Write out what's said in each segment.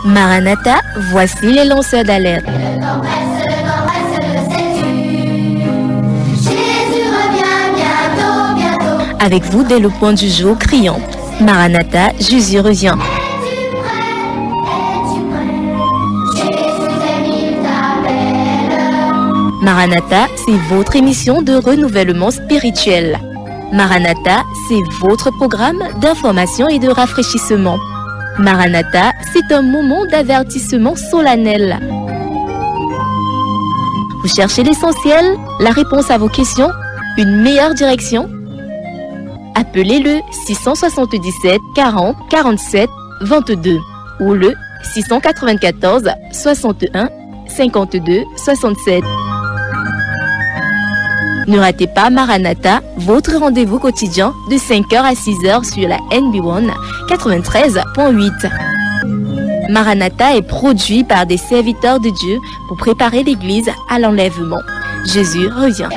Maranatha, voici les lanceurs d'alerte. Avec vous dès le point du jour criant. Maranatha, Jésus revient. Maranatha, c'est votre émission de renouvellement spirituel. Maranatha, c'est votre programme d'information et de rafraîchissement. Maranatha, c'est un moment d'avertissement solennel. Vous cherchez l'essentiel, la réponse à vos questions, une meilleure direction? Appelez le 677 40 47 22 ou le 694 61 52 67. Ne ratez pas Maranatha, votre rendez-vous quotidien de 5h à 6h sur la NB1 93.8. Maranatha est produit par des serviteurs de Dieu pour préparer l'Église à l'enlèvement. Jésus revient.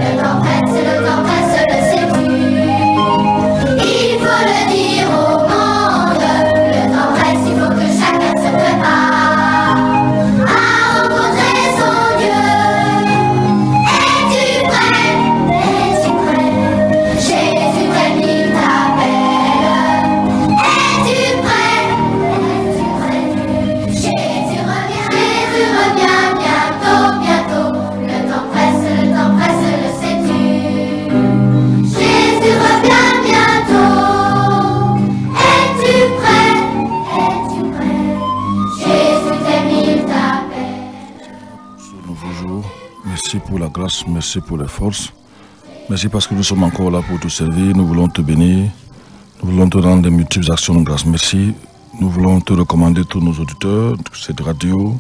Merci pour la grâce, merci pour les forces. Merci parce que nous sommes encore là pour te servir. Nous voulons te bénir. Nous voulons te rendre de multiples actions de grâce. Merci. Nous voulons te recommander tous nos auditeurs, cette radio,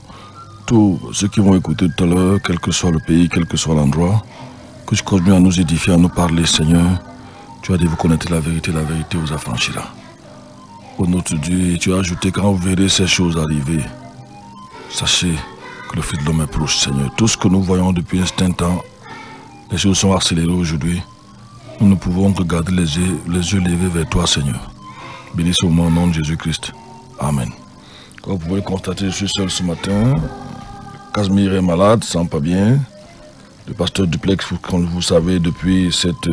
tous ceux qui vont écouter tout à l'heure, quel que soit le pays, quel que soit l'endroit. Que tu continues à nous édifier, à nous parler, Seigneur. Tu as dit, vous connaîtrez la vérité vous affranchira. Au nom de Dieu, tu as ajouté, quand vous verrez ces choses arriver, sachez que le Fils de l'homme est proche, Seigneur. Tout ce que nous voyons depuis un certain temps, les choses sont accélérées aujourd'hui. Nous ne pouvons que garder les yeux levés vers toi, Seigneur. Bénis au nom de Jésus-Christ. Amen. Comme vous pouvez constater, je suis seul ce matin. Casimir est malade, sent pas bien. Le pasteur Duplex, comme vous savez, depuis cette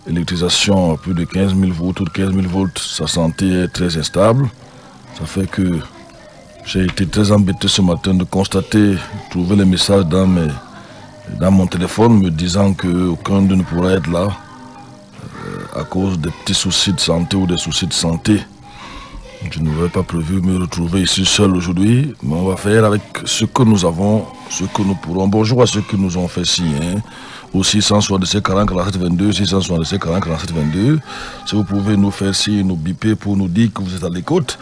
électrisation à plus de 15 000 volts, autour de 15 000 volts, sa santé est très instable. Ça fait que j'ai été très embêté ce matin de constater, trouver les messages dans mon téléphone me disant qu'aucun de nous pourra être là à cause des petits soucis de santé ou des soucis de santé. Je n'avais pas prévu me retrouver ici seul aujourd'hui, mais on va faire avec ce que nous avons, ce que nous pourrons. Bonjour à ceux qui nous ont fait signe. Au 677 40 47 22, 677 40 47 22. Si vous pouvez nous faire signe, nous biper pour nous dire que vous êtes à l'écoute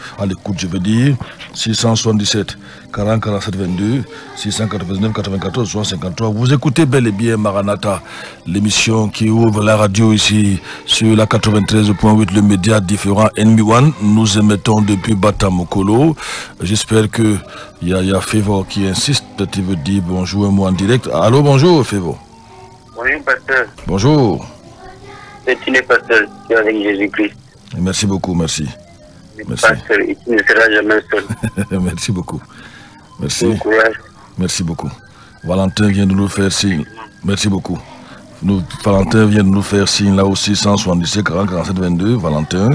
je veux dire, 677 40 47 22, 699 94 63. Vous écoutez bel et bien Maranatha, l'émission qui ouvre la radio ici sur la 93.8, le média différent NB1. Nous émettons depuis Batamokolo. J'espère que y a Févo qui insiste, peut-être il veut dire bonjour un mot en direct. Allô, bonjour Févo. Oui, pasteur. Bonjour. Tu n'es pas seul, tu es avec Jésus-Christ. Merci beaucoup, merci. Merci. Pasteur, et tu ne seras jamais seul. Merci beaucoup. Merci. Bon courage. Merci beaucoup. Valentin vient de nous faire signe. Merci beaucoup. Valentin vient de nous faire signe là aussi, 677 40 47 22. Valentin,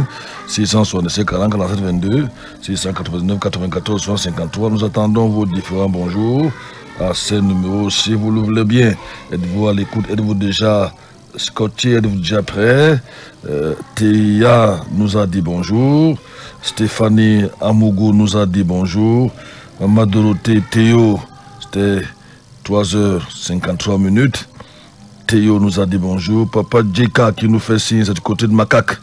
677 40 47 22, 699 94 63. Nous attendons vos différents bonjours à ces numéros. Si vous le voulez bien, êtes-vous à l'écoute, êtes-vous déjà scotché, êtes-vous déjà prêt? Théa nous a dit bonjour. Stéphanie Amougou nous a dit bonjour. Maman Dorothée, Théo, c'était 3h53. Théo nous a dit bonjour. Papa Djeka qui nous fait signe, c'est du côté de Macaque.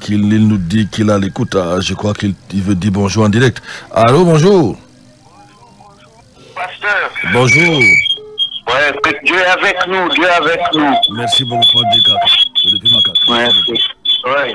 Il nous dit qu'il a l'écoute. Je crois qu'il veut dire bonjour en direct. Allô, bonjour. Pasteur. Bonjour. Ouais, que Dieu est avec nous, Dieu est avec nous. Merci beaucoup, Papa Djeka. Depuis Macaque. Merci. Ouais.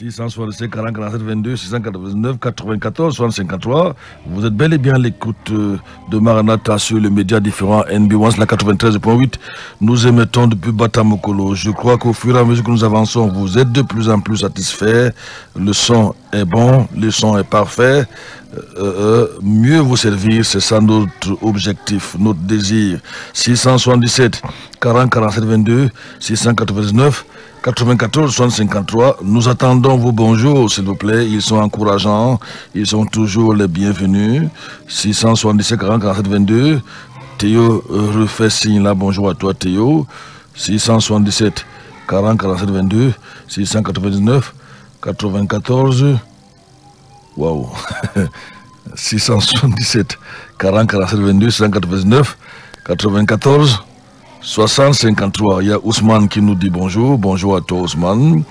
667 40 47 22 699 94 63. Vous êtes bel et bien à l'écoute de Maranatha sur les médias différents NB1 la 93.8. Nous émettons depuis Batamokolo. Je crois qu'au fur et à mesure que nous avançons, vous êtes de plus en plus satisfaits. Le son est bon, le son est parfait. Mieux vous servir, c'est ça notre objectif, notre désir. 677 40 47 22 699 94 63. Nous attendons vos bonjours, s'il vous plaît. Ils sont encourageants. Ils sont toujours les bienvenus. 677 40 47 22. Théo refait signe là. Bonjour à toi, Théo. 677 40 47 22. 699 94. Waouh. 677 40 47 22 699 94 60 53. Il y a Ousmane qui nous dit bonjour. Bonjour à toi, Ousmane.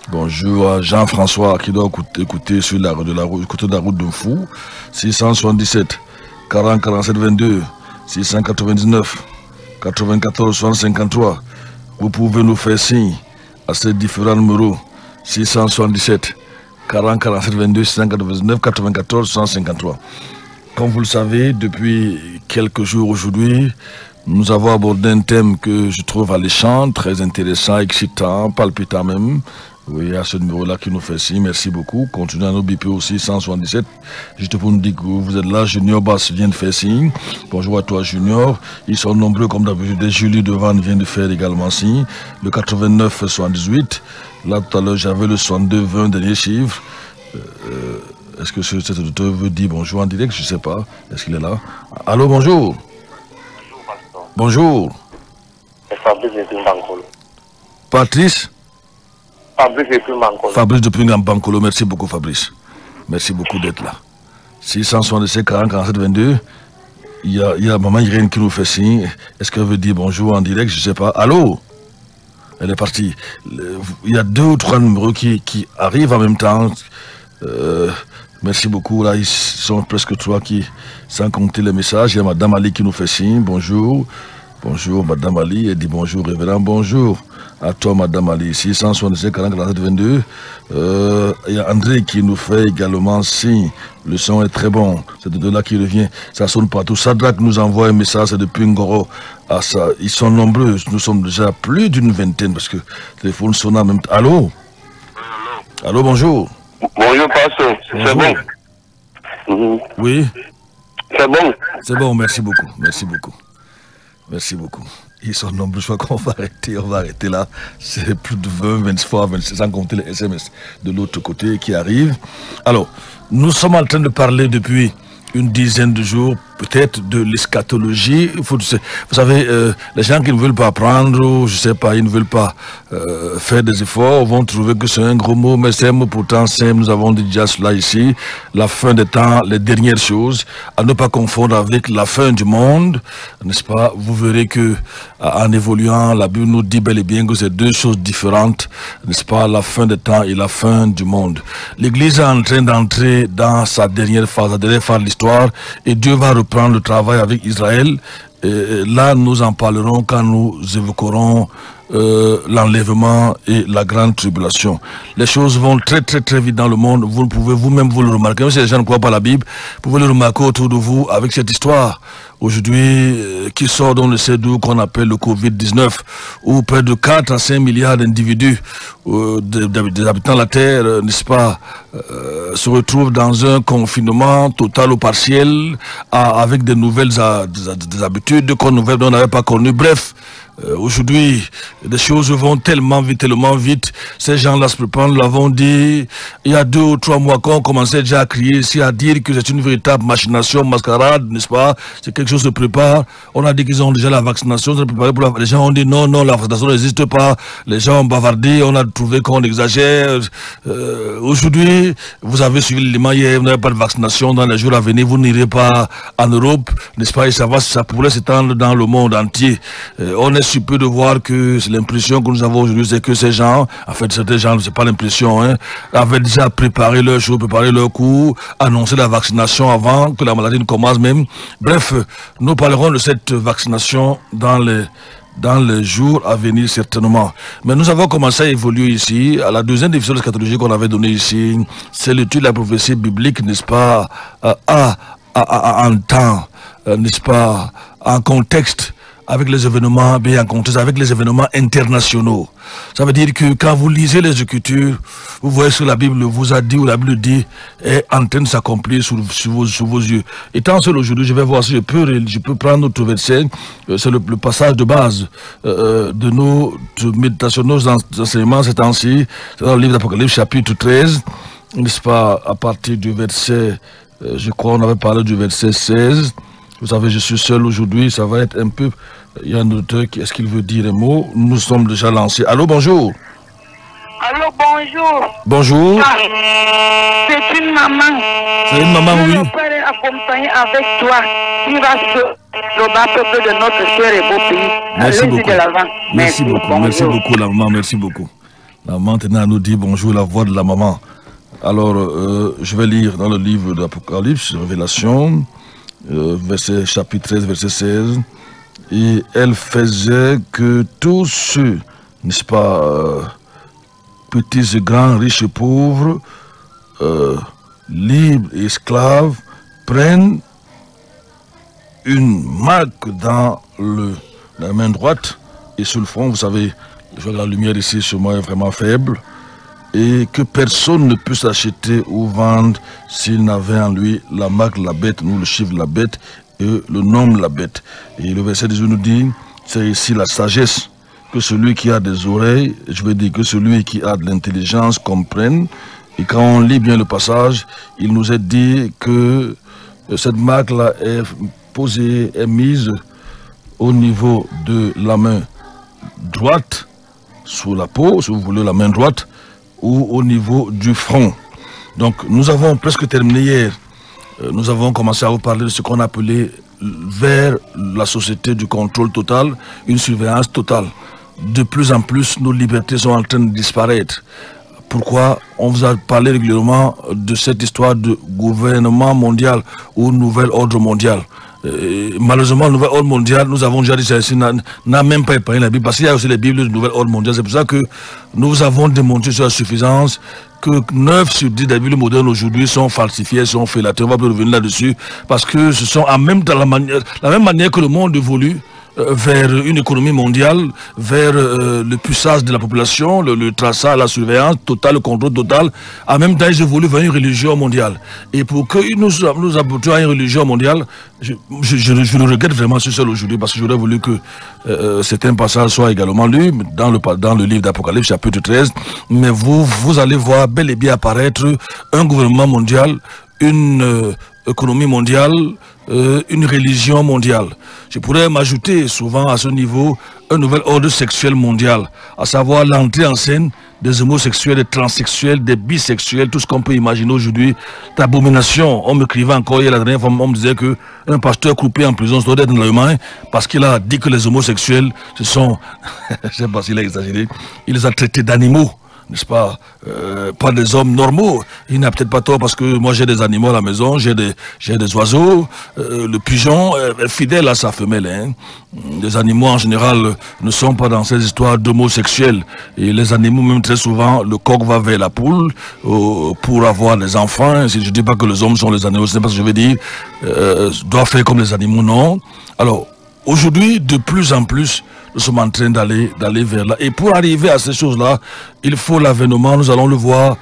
Bonjour à Jean-François qui doit écouter sur la route de la route de Fou. 677 40 47 22 699 94 60 53. Vous pouvez nous faire signe à ces différents numéros. 677 40 47 22 699 94 153. Comme vous le savez, depuis quelques jours aujourd'hui, nous avons abordé un thème que je trouve alléchant, très intéressant, excitant, palpitant même. Oui, à ce numéro-là qui nous fait signe. Merci beaucoup. Continuez à nous biper aussi, 177. Juste pour nous dire que vous êtes là. Junior Bass vient de faire signe. Bonjour à toi, Junior. Ils sont nombreux comme d'habitude. Julie Devane vient de faire également signe. Le 89 78. Là, tout à l'heure, j'avais le 62 20, dernier chiffre. Est-ce que cet auditeur veut dire bonjour en direct? Je ne sais pas. Est-ce qu'il est là? Allô, bonjour. Bonjour. C'est Fabrice depuis Bankolo. Patrice? Fabrice depuis Bankolo. Fabrice depuis Bankolo. Merci beaucoup, Fabrice. Merci beaucoup d'être là. 667 40 47 22. Il y a maman Irène qui nous fait signe. Est-ce qu'elle veut dire bonjour en direct? Je ne sais pas. Allô? Elle est partie. Il y a 2 ou 3 numéros qui arrivent en même temps. Merci beaucoup. Là, ils sont presque 3 qui, sans compter les messages. Il y a Madame Ali qui nous fait signe. Bonjour. Bonjour, Madame Ali. Elle dit bonjour, révérend. Bonjour à toi, Madame Ali. 667 40 47 22. Il y a André qui nous fait également signe. Le son est très bon. C'est de là qui revient. Ça sonne partout. Sadrak nous envoie un message depuis Ngoro. Ah, ça, ils sont nombreux. Nous sommes déjà plus d'une vingtaine parce que le téléphone sonne en même temps. Allô? Allô, bonjour. Bonjour, Pasteur. C'est bon? Oui. C'est bon? C'est bon, merci beaucoup. Merci beaucoup. Merci beaucoup. Ils sont nombreux, je crois qu'on va arrêter là. C'est plus de 20, 23, 26, sans compter les SMS de l'autre côté qui arrivent. Alors, nous sommes en train de parler depuis une dizaine de jours, peut-être de l'eschatologie. Vous savez, les gens qui ne veulent pas apprendre, ou je sais pas, ils ne veulent pas faire des efforts, vont trouver que c'est un gros mot, mais c'est un mot pourtant simple. Nous avons dit déjà cela ici. La fin des temps, les dernières choses, à ne pas confondre avec la fin du monde, n'est-ce pas? Vous verrez que en évoluant, la Bible nous dit bel et bien que c'est 2 choses différentes, n'est-ce pas? La fin des temps et la fin du monde. L'Église est en train d'entrer dans sa dernière phase de l'histoire, et Dieu va reprendre le travail avec Israël. Et là, nous en parlerons quand nous évoquerons l'enlèvement et la grande tribulation. Les choses vont très vite dans le monde. Vous pouvez vous-même vous le remarquer. Même si les gens ne croient pas à la Bible, vous pouvez le remarquer autour de vous avec cette histoire aujourd'hui qui sort dans le CEDU qu'on appelle le Covid-19, où près de 4 à 5 milliards d'individus, des habitants de la Terre, n'est-ce pas, se retrouvent dans un confinement total ou partiel, avec des nouvelles des habitudes qu'on n'avait pas connues. Bref, aujourd'hui, les choses vont tellement vite. Ces gens-là se préparent, nous l'avons dit, il y a 2 ou 3 mois qu'on commençait déjà à crier ici, à dire que c'est une véritable machination, mascarade, n'est-ce pas? C'est quelque chose se prépare. On a dit qu'ils ont déjà la vaccination, se préparer pour les gens ont dit non, la vaccination n'existe pas. Les gens ont bavardé, on a trouvé qu'on exagère. Aujourd'hui, vous avez suivi l'élément hier, vous n'avez pas de vaccination dans les jours à venir, vous n'irez pas en Europe, n'est-ce pas? Et ça pourrait s'étendre dans le monde entier. On est super de voir que c'est l'impression que nous avons aujourd'hui, c'est que ces gens, en fait, certains gens, c'est pas l'impression, avaient déjà préparé leur show, préparé leur coup, annoncé la vaccination avant que la maladie ne commence même. Bref, nous parlerons de cette vaccination dans dans les jours à venir certainement. Mais nous avons commencé à évoluer ici. À la deuxième division eschatologique qu'on avait donnée ici, c'est l'étude de la prophétie biblique, n'est-ce pas, en temps, n'est-ce pas, en contexte, avec les événements, bien en contexte, avec les événements internationaux. Ça veut dire que quand vous lisez les Écritures, vous voyez ce que la Bible vous a dit ou la Bible dit est en train de s'accomplir sous vos yeux. Étant seul aujourd'hui, je vais voir si je peux prendre notre verset. C'est le passage de base de nos méditations, nos enseignements ces temps-ci. C'est dans le livre d'Apocalypse, chapitre 13, n'est-ce pas, à partir du verset, je crois on avait parlé du verset 16. Vous savez, je suis seul aujourd'hui, ça va être un peu... Il y a un auteur qui... Est-ce qu'il veut dire un mot? Nous sommes déjà lancés. Allô, bonjour. Allô, bonjour. Bonjour. C'est une maman. C'est une maman, oui. Mon père est accompagné avec toi. Tu vas le bas peuple de notre cher et beau pays. Merci beaucoup. De l'avant. Merci beaucoup. Merci beaucoup, la maman. Merci beaucoup. La maman tenait à nous dire bonjour, la voix de la maman. Alors, je vais lire dans le livre d'Apocalypse, Révélation, chapitre 13, verset 16. Et elle faisait que tous ceux, n'est-ce pas, petits et grands, riches et pauvres, libres et esclaves, prennent une marque dans la main droite et sur le front. Vous savez, je vois que la lumière ici sur moi est vraiment faible, et que personne ne peut s'acheter ou vendre s'il n'avait en lui la marque de la bête, nous le chiffre de la bête, et le nom de la bête. Et le verset 18 nous dit, c'est ici la sagesse, que celui qui a des oreilles, je veux dire que celui qui a de l'intelligence comprenne. Et quand on lit bien le passage, il nous est dit que cette marque-là est posée, est mise au niveau de la main droite, sous la peau, si vous voulez, la main droite, ou au niveau du front. Donc nous avons presque terminé hier. Nous avons commencé à vous parler de ce qu'on appelait vers la société du contrôle total, une surveillance totale. De plus en plus, nos libertés sont en train de disparaître. Pourquoi? On vous a parlé régulièrement de cette histoire de gouvernement mondial ou nouvel ordre mondial. Malheureusement, le nouvel ordre mondial, nous avons déjà dit ça ici, n'a même pas épargné la Bible, parce qu'il y a aussi les Bibles du nouvel ordre mondial. C'est pour ça que nous avons démontré sur la suffisance que 9 sur 10 des Bibles modernes aujourd'hui sont falsifiées, sont félatées. On va plus revenir là-dessus, parce que ce sont en même temps la même manière que le monde évolue vers une économie mondiale, vers le puissage de la population, le traçage, la surveillance totale, le contrôle total. En même temps, ils évoluent vers une religion mondiale. Et pour que nous aboutions à une religion mondiale, je le regrette vraiment ce seul aujourd'hui, parce que j'aurais voulu que certains passages soient également lus dans le livre d'Apocalypse, chapitre 13. Mais vous allez voir bel et bien apparaître un gouvernement mondial, une économie mondiale, une religion mondiale. Je pourrais m'ajouter souvent à ce niveau un nouvel ordre sexuel mondial, à savoir l'entrée en scène des homosexuels, des transsexuels, des bisexuels, tout ce qu'on peut imaginer aujourd'hui, d'abomination. On m'écrivait encore hier la dernière fois, on me disait qu'un pasteur coupé en prison se doit être dans l'allemagne parce qu'il a dit que les homosexuels, ce sont, je ne sais pas s'il a exagéré, il les a traités d'animaux. N'est-ce pas, pas des hommes normaux. Il n'a peut-être pas tort, parce que moi j'ai des animaux à la maison, j'ai des oiseaux, le pigeon est fidèle à sa femelle. Hein. Les animaux en général ne sont pas dans ces histoires d'homosexuels. Et les animaux, même très souvent, le coq va vers la poule pour avoir des enfants. Si je ne dis pas que les hommes sont les animaux, ce n'est pas ce que je veux dire, doivent faire comme les animaux, non. Alors, aujourd'hui, de plus en plus, nous sommes en train d'aller vers là. Et pour arriver à ces choses-là, il faut l'avènement, nous allons le voir,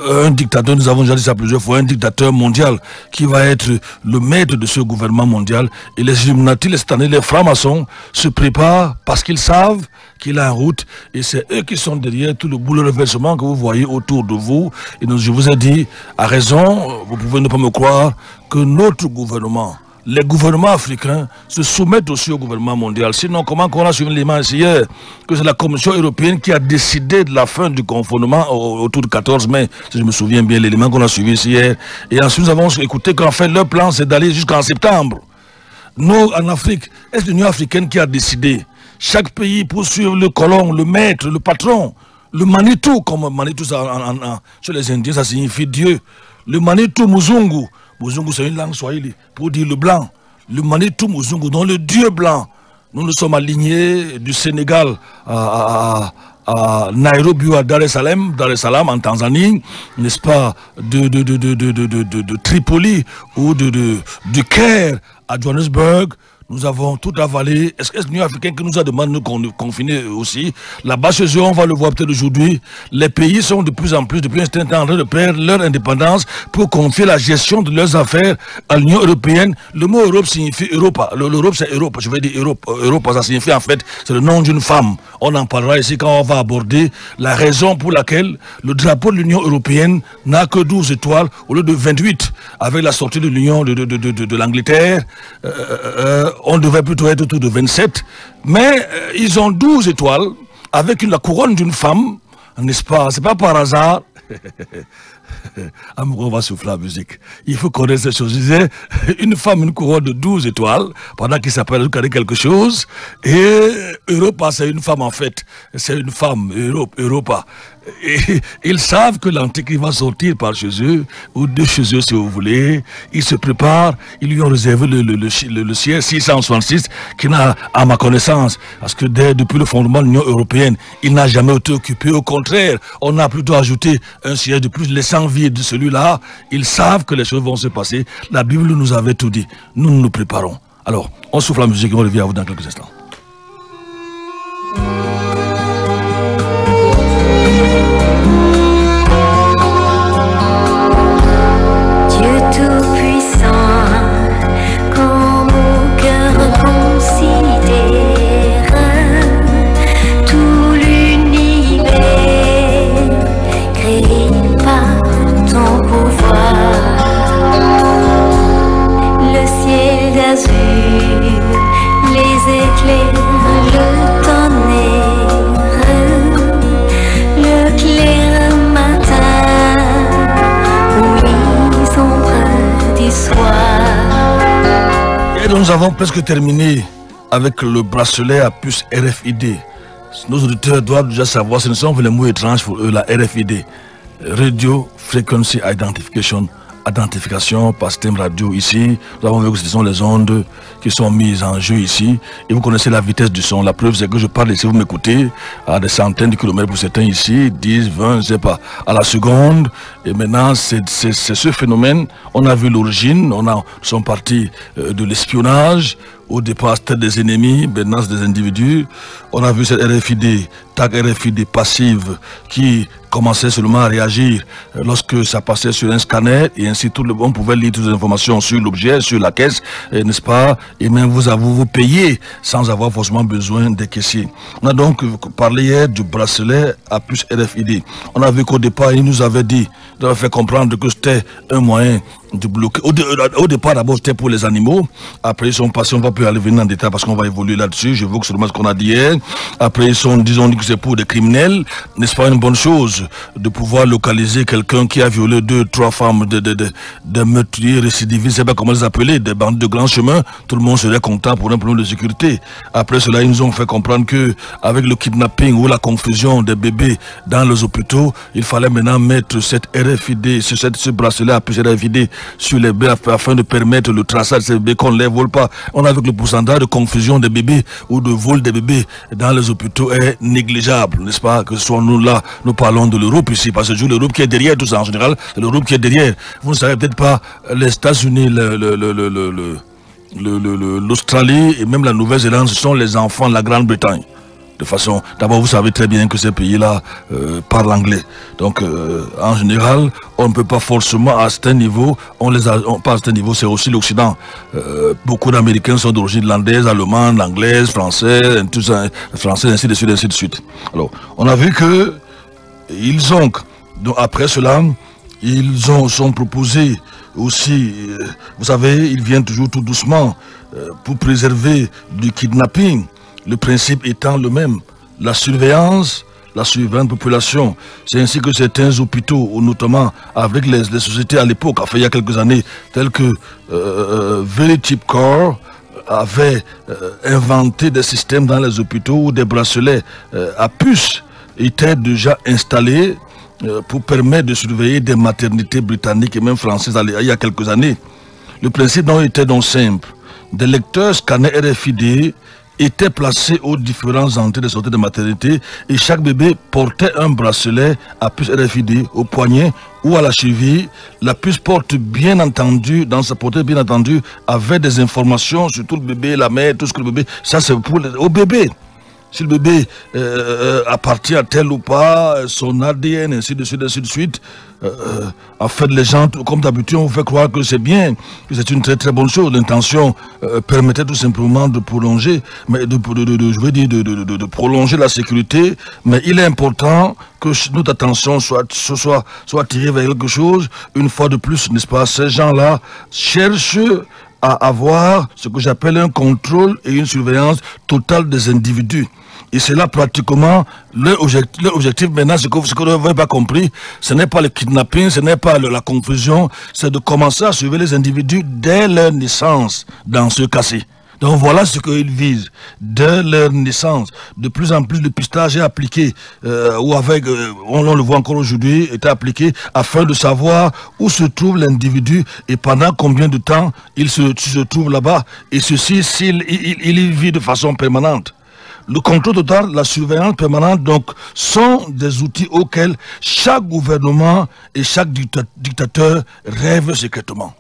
un dictateur, nous avons déjà dit ça plusieurs fois, un dictateur mondial qui va être le maître de ce gouvernement mondial. Et les Illuminati, les Stanley, les francs-maçons se préparent parce qu'ils savent qu'il est en route. Et c'est eux qui sont derrière tout le bouleversement que vous voyez autour de vous. Et donc, je vous ai dit, à raison, vous pouvez ne pas me croire, que notre gouvernement, les gouvernements africains se soumettent aussi au gouvernement mondial. Sinon, comment on a suivi l'élément hier que c'est la Commission européenne qui a décidé de la fin du confinement autour du 14 mai, si je me souviens bien, l'élément qu'on a suivi ici hier. Et ensuite, nous avons écouté qu'en fait, leur plan, c'est d'aller jusqu'en septembre. Nous, en Afrique, est-ce l'Union africaine qui a décidé? Chaque pays pour suivre le colon, le maître, le patron, le Manitou, comme Manitou, chez les Indiens, ça signifie Dieu. Le Manitou Muzungu. Muzungu, c'est une langue swahili pour dire le blanc. Le Manitou Muzungu, donc le Dieu blanc. nous nous sommes alignés du Sénégal à Nairobi ou à Dar es Salaam en Tanzanie, n'est-ce pas, de Tripoli ou du Caire à Johannesburg. Nous avons tout avalé. Est-ce que l'Union africaine qui nous a demandé de nous confiner aussi? Là-bas chez eux, on va le voir peut-être aujourd'hui, les pays sont de plus en plus, depuis un certain temps, en train de perdre leur indépendance pour confier la gestion de leurs affaires à l'Union européenne. Le mot Europe signifie Europa. L'Europe, c'est Europe. Je vais dire Europe. Europe, ça signifie en fait, c'est le nom d'une femme. On en parlera ici quand on va aborder la raison pour laquelle le drapeau de l'Union européenne n'a que 12 étoiles au lieu de 28. Avec la sortie de l'Union de l'Angleterre, on devrait plutôt être autour de 27, mais ils ont 12 étoiles avec la couronne d'une femme, n'est-ce pas? C'est pas par hasard. On va souffler la musique. Il faut connaître ces choses. Je disais, une femme, une couronne de 12 étoiles, pendant qu'il s'appelle quelque chose, et Europa, c'est une femme en fait. C'est une femme, Europa. Et ils savent que l'Antéchrist va sortir par chez eux, ou de chez eux si vous voulez. Ils se préparent, ils lui ont réservé le siège 666, qui n'a, à ma connaissance, parce que depuis le fondement de l'Union européenne, il n'a jamais été occupé. Au contraire, on a plutôt ajouté un siège de plus, laissant vide celui-là. Ils savent que les choses vont se passer. La Bible nous avait tout dit. Nous nous préparons. Alors, on souffle la musique et on revient à vous dans quelques instants. Nous avons presque terminé avec le bracelet à puce RFID. Nos auditeurs doivent déjà savoir, ce ne sont pas les mots étranges pour eux, la RFID. Radio Frequency Identification par système radio ici. Nous avons vu que ce sont les ondes qui sont mises en jeu ici. Et vous connaissez la vitesse du son. La preuve, c'est que je parle ici, vous m'écoutez, à des centaines de kilomètres pour certains ici, 10, 20, je ne sais pas, à la seconde. Et maintenant, c'est ce phénomène. On a vu l'origine, nous sommes partis de l'espionnage. Au départ, c'était des ennemis, maintenant c'est des individus. On a vu cette RFID, tag RFID passive, qui commençait seulement à réagir lorsque ça passait sur un scanner, et ainsi on pouvait lire toutes les informations sur l'objet, sur la caisse, n'est-ce pas? Et même vous payez sans avoir forcément besoin des caissiers. On a donc parlé hier du bracelet à puce RFID. On a vu qu'au départ, il nous avait dit, il avait fait comprendre que c'était un moyen de bloquer. Au départ, d'abord, c'était pour les animaux. Après, ils sont passés, on va plus aller venir en détail parce qu'on va évoluer là-dessus. Je veux que seulement ce qu'on a dit hier. Après, ils sont, disons, que c'est pour des criminels. N'est-ce pas une bonne chose de pouvoir localiser quelqu'un qui a violé 2, 3 femmes de meurtriers récidivistes, je sais pas comment les appeler, des bandes de grands chemins. Tout le monde serait content pour un problème de sécurité. Après cela, ils nous ont fait comprendre que avec le kidnapping ou la confusion des bébés dans les hôpitaux, il fallait maintenant mettre cette RFID, ce bracelet à puce RFID sur les bébés afin de permettre le traçage de ces bébés, qu'on ne les vole pas. On a vu que le pourcentage de confusion des bébés ou de vol des bébés dans les hôpitaux est négligeable, n'est-ce pas? Que ce soit nous là, nous parlons de l'Europe ici, parce que c'est l'Europe qui est derrière tout ça en général, c'est l'Europe qui est derrière. Vous ne savez peut-être pas, les États-Unis, l'Australie et même la Nouvelle-Zélande, ce sont les enfants de la Grande-Bretagne. De façon, d'abord vous savez très bien que ces pays-là parlent anglais. Donc en général, on ne peut pas forcément à certain niveau, pas à certain niveau, c'est aussi l'Occident. Beaucoup d'Américains sont d'origine irlandaise, allemande, anglaise, française, tout ça, français, ainsi de suite, ainsi de suite. Alors, on a vu que ils ont, donc après cela, sont proposés aussi, vous savez, ils viennent toujours tout doucement pour préserver du kidnapping. Le principe étant le même, la surveillance population. C'est ainsi que certains hôpitaux, notamment avec les sociétés à l'époque, enfin il y a quelques années, telles que Veritip Corps, avaient inventé des systèmes dans les hôpitaux où des bracelets à puce étaient déjà installés pour permettre de surveiller des maternités britanniques et même françaises il y a quelques années. Le principe était donc simple. Des lecteurs scanners RFID étaient placés aux différentes entrées de sortie de maternité et chaque bébé portait un bracelet à puce RFID au poignet ou à la cheville. La puce porte bien entendu, dans sa portée bien entendu, avec des informations sur tout le bébé, la mère, tout ce que le bébé, ça c'est pour au bébé. Si le bébé appartient à tel ou pas, son ADN, ainsi de suite, ainsi de suite. En fait, les gens, comme d'habitude, on vous fait croire que c'est bien, que c'est une très très bonne chose. L'intention permettait tout simplement de prolonger, mais de prolonger la sécurité. Mais il est important que notre attention soit tirée vers quelque chose. Une fois de plus, n'est-ce pas, ces gens-là cherchent à avoir ce que j'appelle un contrôle et une surveillance totale des individus. Et c'est là pratiquement leur objectif maintenant, ce que vous n'avez pas compris, ce n'est pas le kidnapping, ce n'est pas la confusion, c'est de commencer à surveiller les individus dès leur naissance dans ce cas-ci. Donc voilà ce qu'ils visent, dès leur naissance. De plus en plus, le pistage est appliqué, ou avec, on le voit encore aujourd'hui, est appliqué afin de savoir où se trouve l'individu et pendant combien de temps il se trouve là-bas. Et ceci, il y vit de façon permanente. Le contrôle total, la surveillance permanente, donc, sont des outils auxquels chaque gouvernement et chaque dictateur rêve secrètement.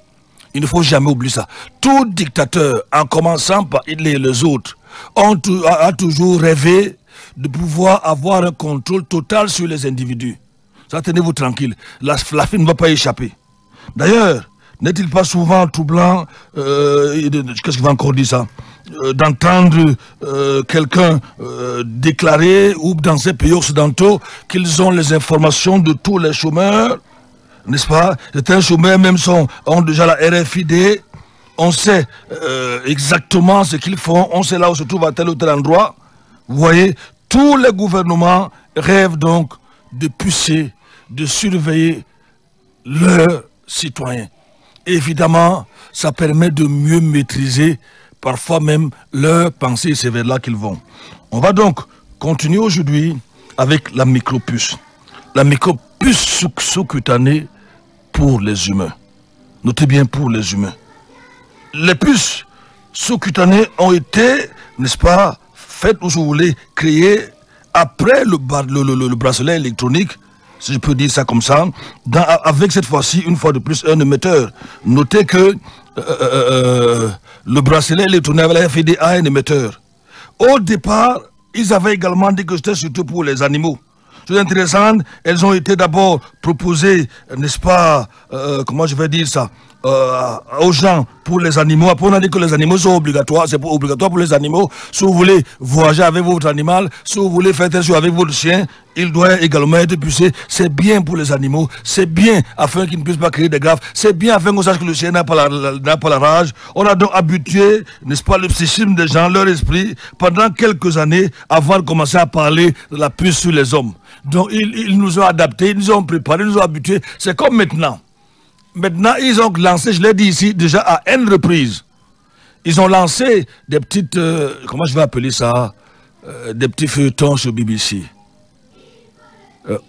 Il ne faut jamais oublier ça. Tout dictateur, en commençant par les autres, a toujours rêvé de pouvoir avoir un contrôle total sur les individus. Ça, tenez-vous tranquille. La fille ne va pas échapper. D'ailleurs, n'est-il pas souvent troublant, qu'est-ce qu'il va encore dire ça, d'entendre quelqu'un déclarer, ou dans ces pays occidentaux, qu'ils ont les informations de tous les chômeurs, n'est-ce pas? Certains chômeurs même ont déjà la RFID, on sait exactement ce qu'ils font, on sait là où se trouve à tel ou tel endroit. Vous voyez, tous les gouvernements rêvent donc de pucer, de surveiller leurs citoyens. Évidemment, ça permet de mieux maîtriser parfois même leurs pensées, c'est vers là qu'ils vont. On va donc continuer aujourd'hui avec la micropuce. La micropuce sous-cutanée pour les humains. Notez bien, pour les humains. Les puces sous-cutanées ont été, n'est-ce pas, faites, ou si vous voulez, créées après le bracelet électronique, si je peux dire ça comme ça, avec cette fois-ci, une fois de plus, un émetteur. Notez que le bracelet électronique avait la RFID a un émetteur. Au départ, ils avaient également dit que c'était surtout pour les animaux. Chose intéressante, elles ont été d'abord proposées, n'est-ce pas, comment je vais dire ça, aux gens pour les animaux. Après, on a dit que les animaux sont obligatoires, c'est obligatoire pour les animaux. Si vous voulez voyager avec votre animal, si vous voulez faire un jour avec votre chien, il doit également être pucé. C'est bien pour les animaux, c'est bien afin qu'ils ne puissent pas créer des gaffes, c'est bien afin qu'on sache que le chien n'a pas la rage. On a donc habitué, n'est-ce pas, le psychisme des gens, leur esprit, pendant quelques années, avant de commencer à parler de la puce sur les hommes. Donc ils nous ont adaptés, ils nous ont préparés, ils nous ont habitués. C'est comme maintenant. Maintenant, ils ont lancé, je l'ai dit ici, déjà à N reprises. Ils ont lancé des petites, comment je vais appeler ça, des petits feuilletons sur BBC.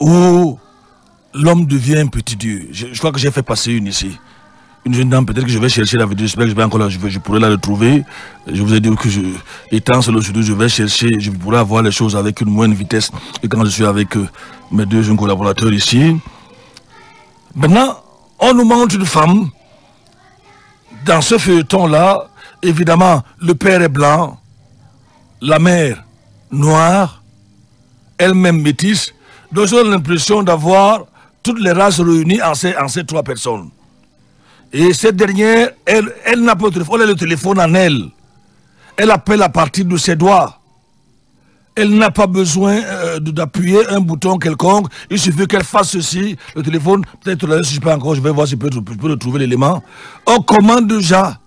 Où l'homme devient un petit dieu. Je crois que j'ai fait passer une ici. Une jeune dame, peut-être que je vais chercher la vidéo, j'espère que je vais encore là, je pourrais la retrouver. Je vous ai dit que étant seul aujourd'hui, je vais chercher, je pourrais avoir les choses avec une moindre vitesse que quand je suis avec mes deux jeunes collaborateurs ici. Maintenant, on nous montre une femme, dans ce feuilleton-là, évidemment, le père est blanc, la mère noire, elle-même métisse, donc j'ai l'impression d'avoir toutes les races réunies en ces trois personnes. Et cette dernière, elle n'a pas de téléphone, elle a le téléphone en elle. Elle appelle à partir de ses doigts. Elle n'a pas besoin d'appuyer un bouton quelconque. Il suffit qu'elle fasse ceci. Le téléphone, peut-être si je peux encore, je vais voir si je peux retrouver l'élément. On commande déjà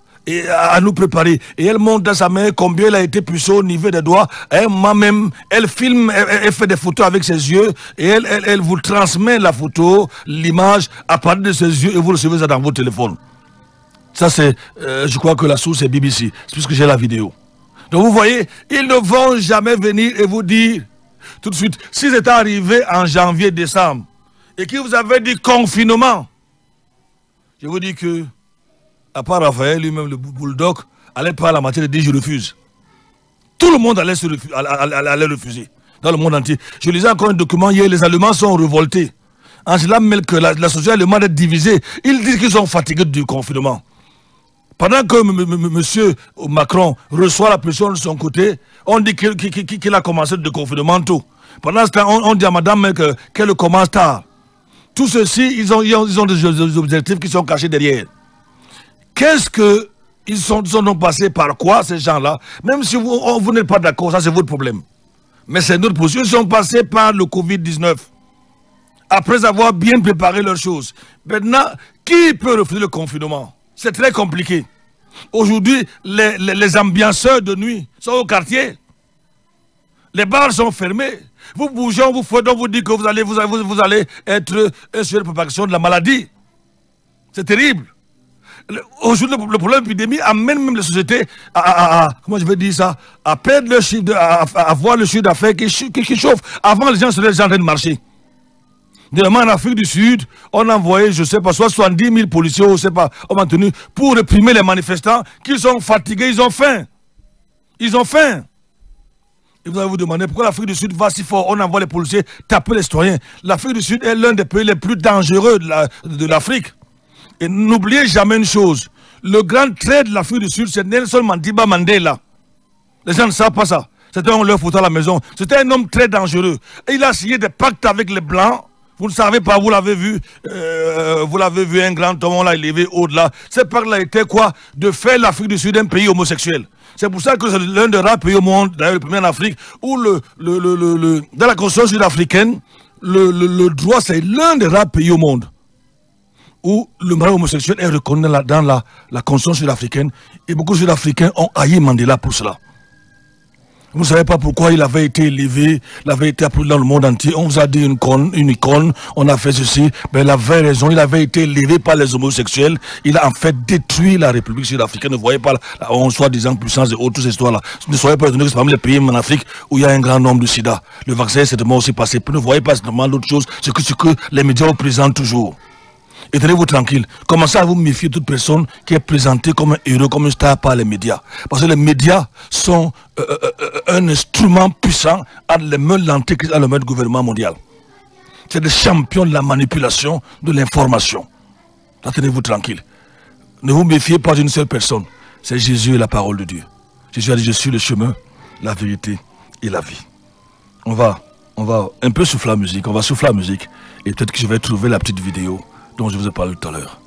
à nous préparer. Et elle montre dans sa main combien elle a été pucée au niveau des doigts. Moi-même, elle filme, elle fait des photos avec ses yeux. Et elle vous transmet la photo, l'image, à partir de ses yeux. Et vous recevez ça dans votre téléphone. Ça, c'est, je crois que la source est BBC. C'est puisque j'ai la vidéo. Donc vous voyez, ils ne vont jamais venir et vous dire tout de suite, si c'était arrivé en janvier, décembre, et que vous avez dit confinement, je vous dis que, à part Raphaël lui-même, le bulldog, allait pas à la matière de dire je refuse. Tout le monde allait refuser. Dans le monde entier. Je lisais encore un document hier, les Allemands sont révoltés. Angela Merkel, la société allemande est divisée. Ils disent qu'ils sont fatigués du confinement. Pendant que M. Macron reçoit la pression de son côté, on dit qu'il a commencé le confinement tôt. Pendant ce temps, on dit à Mme Merkel qu'elle commence tard. Tout ceci, ils ont des objectifs qui sont cachés derrière. Qu'est-ce qu'ils sont donc passés par quoi, ces gens-là? Même si vous n'êtes pas d'accord, ça c'est votre problème. Mais c'est notre position. Ils sont passés par le Covid-19. Après avoir bien préparé leurs choses. Maintenant, qui peut refuser le confinement? C'est très compliqué. Aujourd'hui, les ambianceurs de nuit sont au quartier. Les bars sont fermés. Vous bougez, on vous fait, on vous dit que vous allez être sur la propagation de la maladie. C'est terrible. Aujourd'hui, le problème de l'épidémie amène même les sociétés comment je vais dire ça, à perdre le chiffre, à voir le chiffre d'affaires qui chauffe. Avant, les gens seraient déjà en train de marcher. Demain, en Afrique du Sud, on a envoyé, je ne sais pas, 70 000 policiers, je ne sais pas, on m'a tenu pour réprimer les manifestants qui sont fatigués, ils ont faim. Ils ont faim. Et vous allez vous demander pourquoi l'Afrique du Sud va si fort. On envoie les policiers taper les citoyens. L'Afrique du Sud est l'un des pays les plus dangereux de l'Afrique. Et n'oubliez jamais une chose. Le grand trait de l'Afrique du Sud, c'est Nelson Mandela. Les gens ne savent pas ça. C'était un leur photo à la maison. C'était un homme très dangereux. Et il a signé des pactes avec les Blancs. Vous ne savez pas, vous l'avez vu, un grand homme, on l'a élevé au-delà. Ce pacte-là était quoi? De faire l'Afrique du Sud un pays homosexuel. C'est pour ça que c'est l'un des rares pays au monde, d'ailleurs le premier en Afrique, où dans la constitution sud-africaine, le droit, c'est l'un des rares pays au monde où le mariage homosexuel est reconnu dans la constitution sud-africaine. Et beaucoup de Sud-Africains ont haï Mandela pour cela. Vous ne savez pas pourquoi il avait été élevé, il avait été applaudi dans le monde entier. On vous a dit une icône, on a fait ceci. Mais il avait raison, il avait été élevé par les homosexuels. Il a en fait détruit la République sud-africaine. Ne voyez pas, on soi-disant puissance et autres histoires-là. Ne soyez pas étonnés que c'est parmi les pays en Afrique où il y a un grand nombre de sida. Le vaccin est certainement aussi passé. Ne voyez pas certainement d'autres choses, ce que les médias vous présentent toujours. Et tenez-vous tranquille. Commencez à vous méfier de toute personne qui est présentée comme un héros, comme une star par les médias. Parce que les médias sont un instrument puissant à les mains de l'antéchrist, à les mains du gouvernement mondial. C'est des champions de la manipulation, de l'information. Tenez-vous tranquille. Ne vous méfiez pas d'une seule personne. C'est Jésus et la parole de Dieu. Jésus a dit, je suis le chemin, la vérité et la vie. On va un peu souffler la musique. On va souffler la musique. Et peut-être que je vais trouver la petite vidéo dont je vous ai parlé tout à l'heure.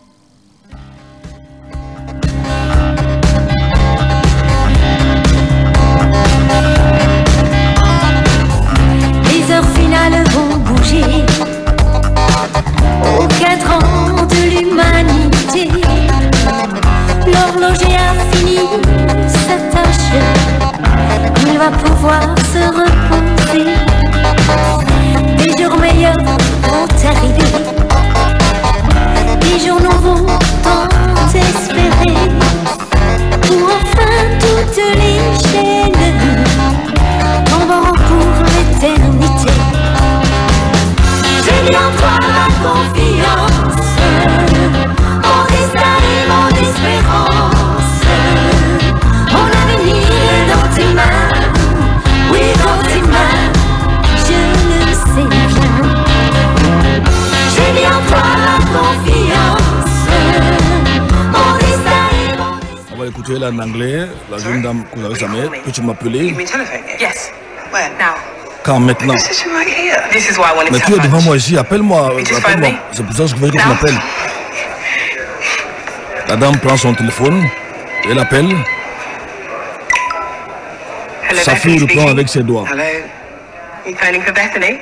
Les heures finales vont bouger au cadran de l'humanité. L'horloger a fini sa tâche. Il va pouvoir se reposer. Des jours meilleurs vont arriver. Des jours nouveaux tant espérés, pour enfin toutes les chaînes tomberont pour l'éternité. J'ai mis en toi la confiance, mon destin et mon espérance. Mon avenir est dans tes mains, oui dans tes mains, je le sais bien. J'ai mis en toi la confiance. On va écouter là en anglais, la jeune dame que vous avez jamais, que tu m'appelais. Yes. Where? Now. Quand maintenant? This is why I wanted Mais to tu es have devant lunch. moi ici, appelle-moi. phone C'est pour ça que je voulais que tu m'appelles. La dame prend son téléphone, elle appelle. Hello, Sa fille Bethany reprend speaking. avec ses doigts. Hello. You phoning for Bethany?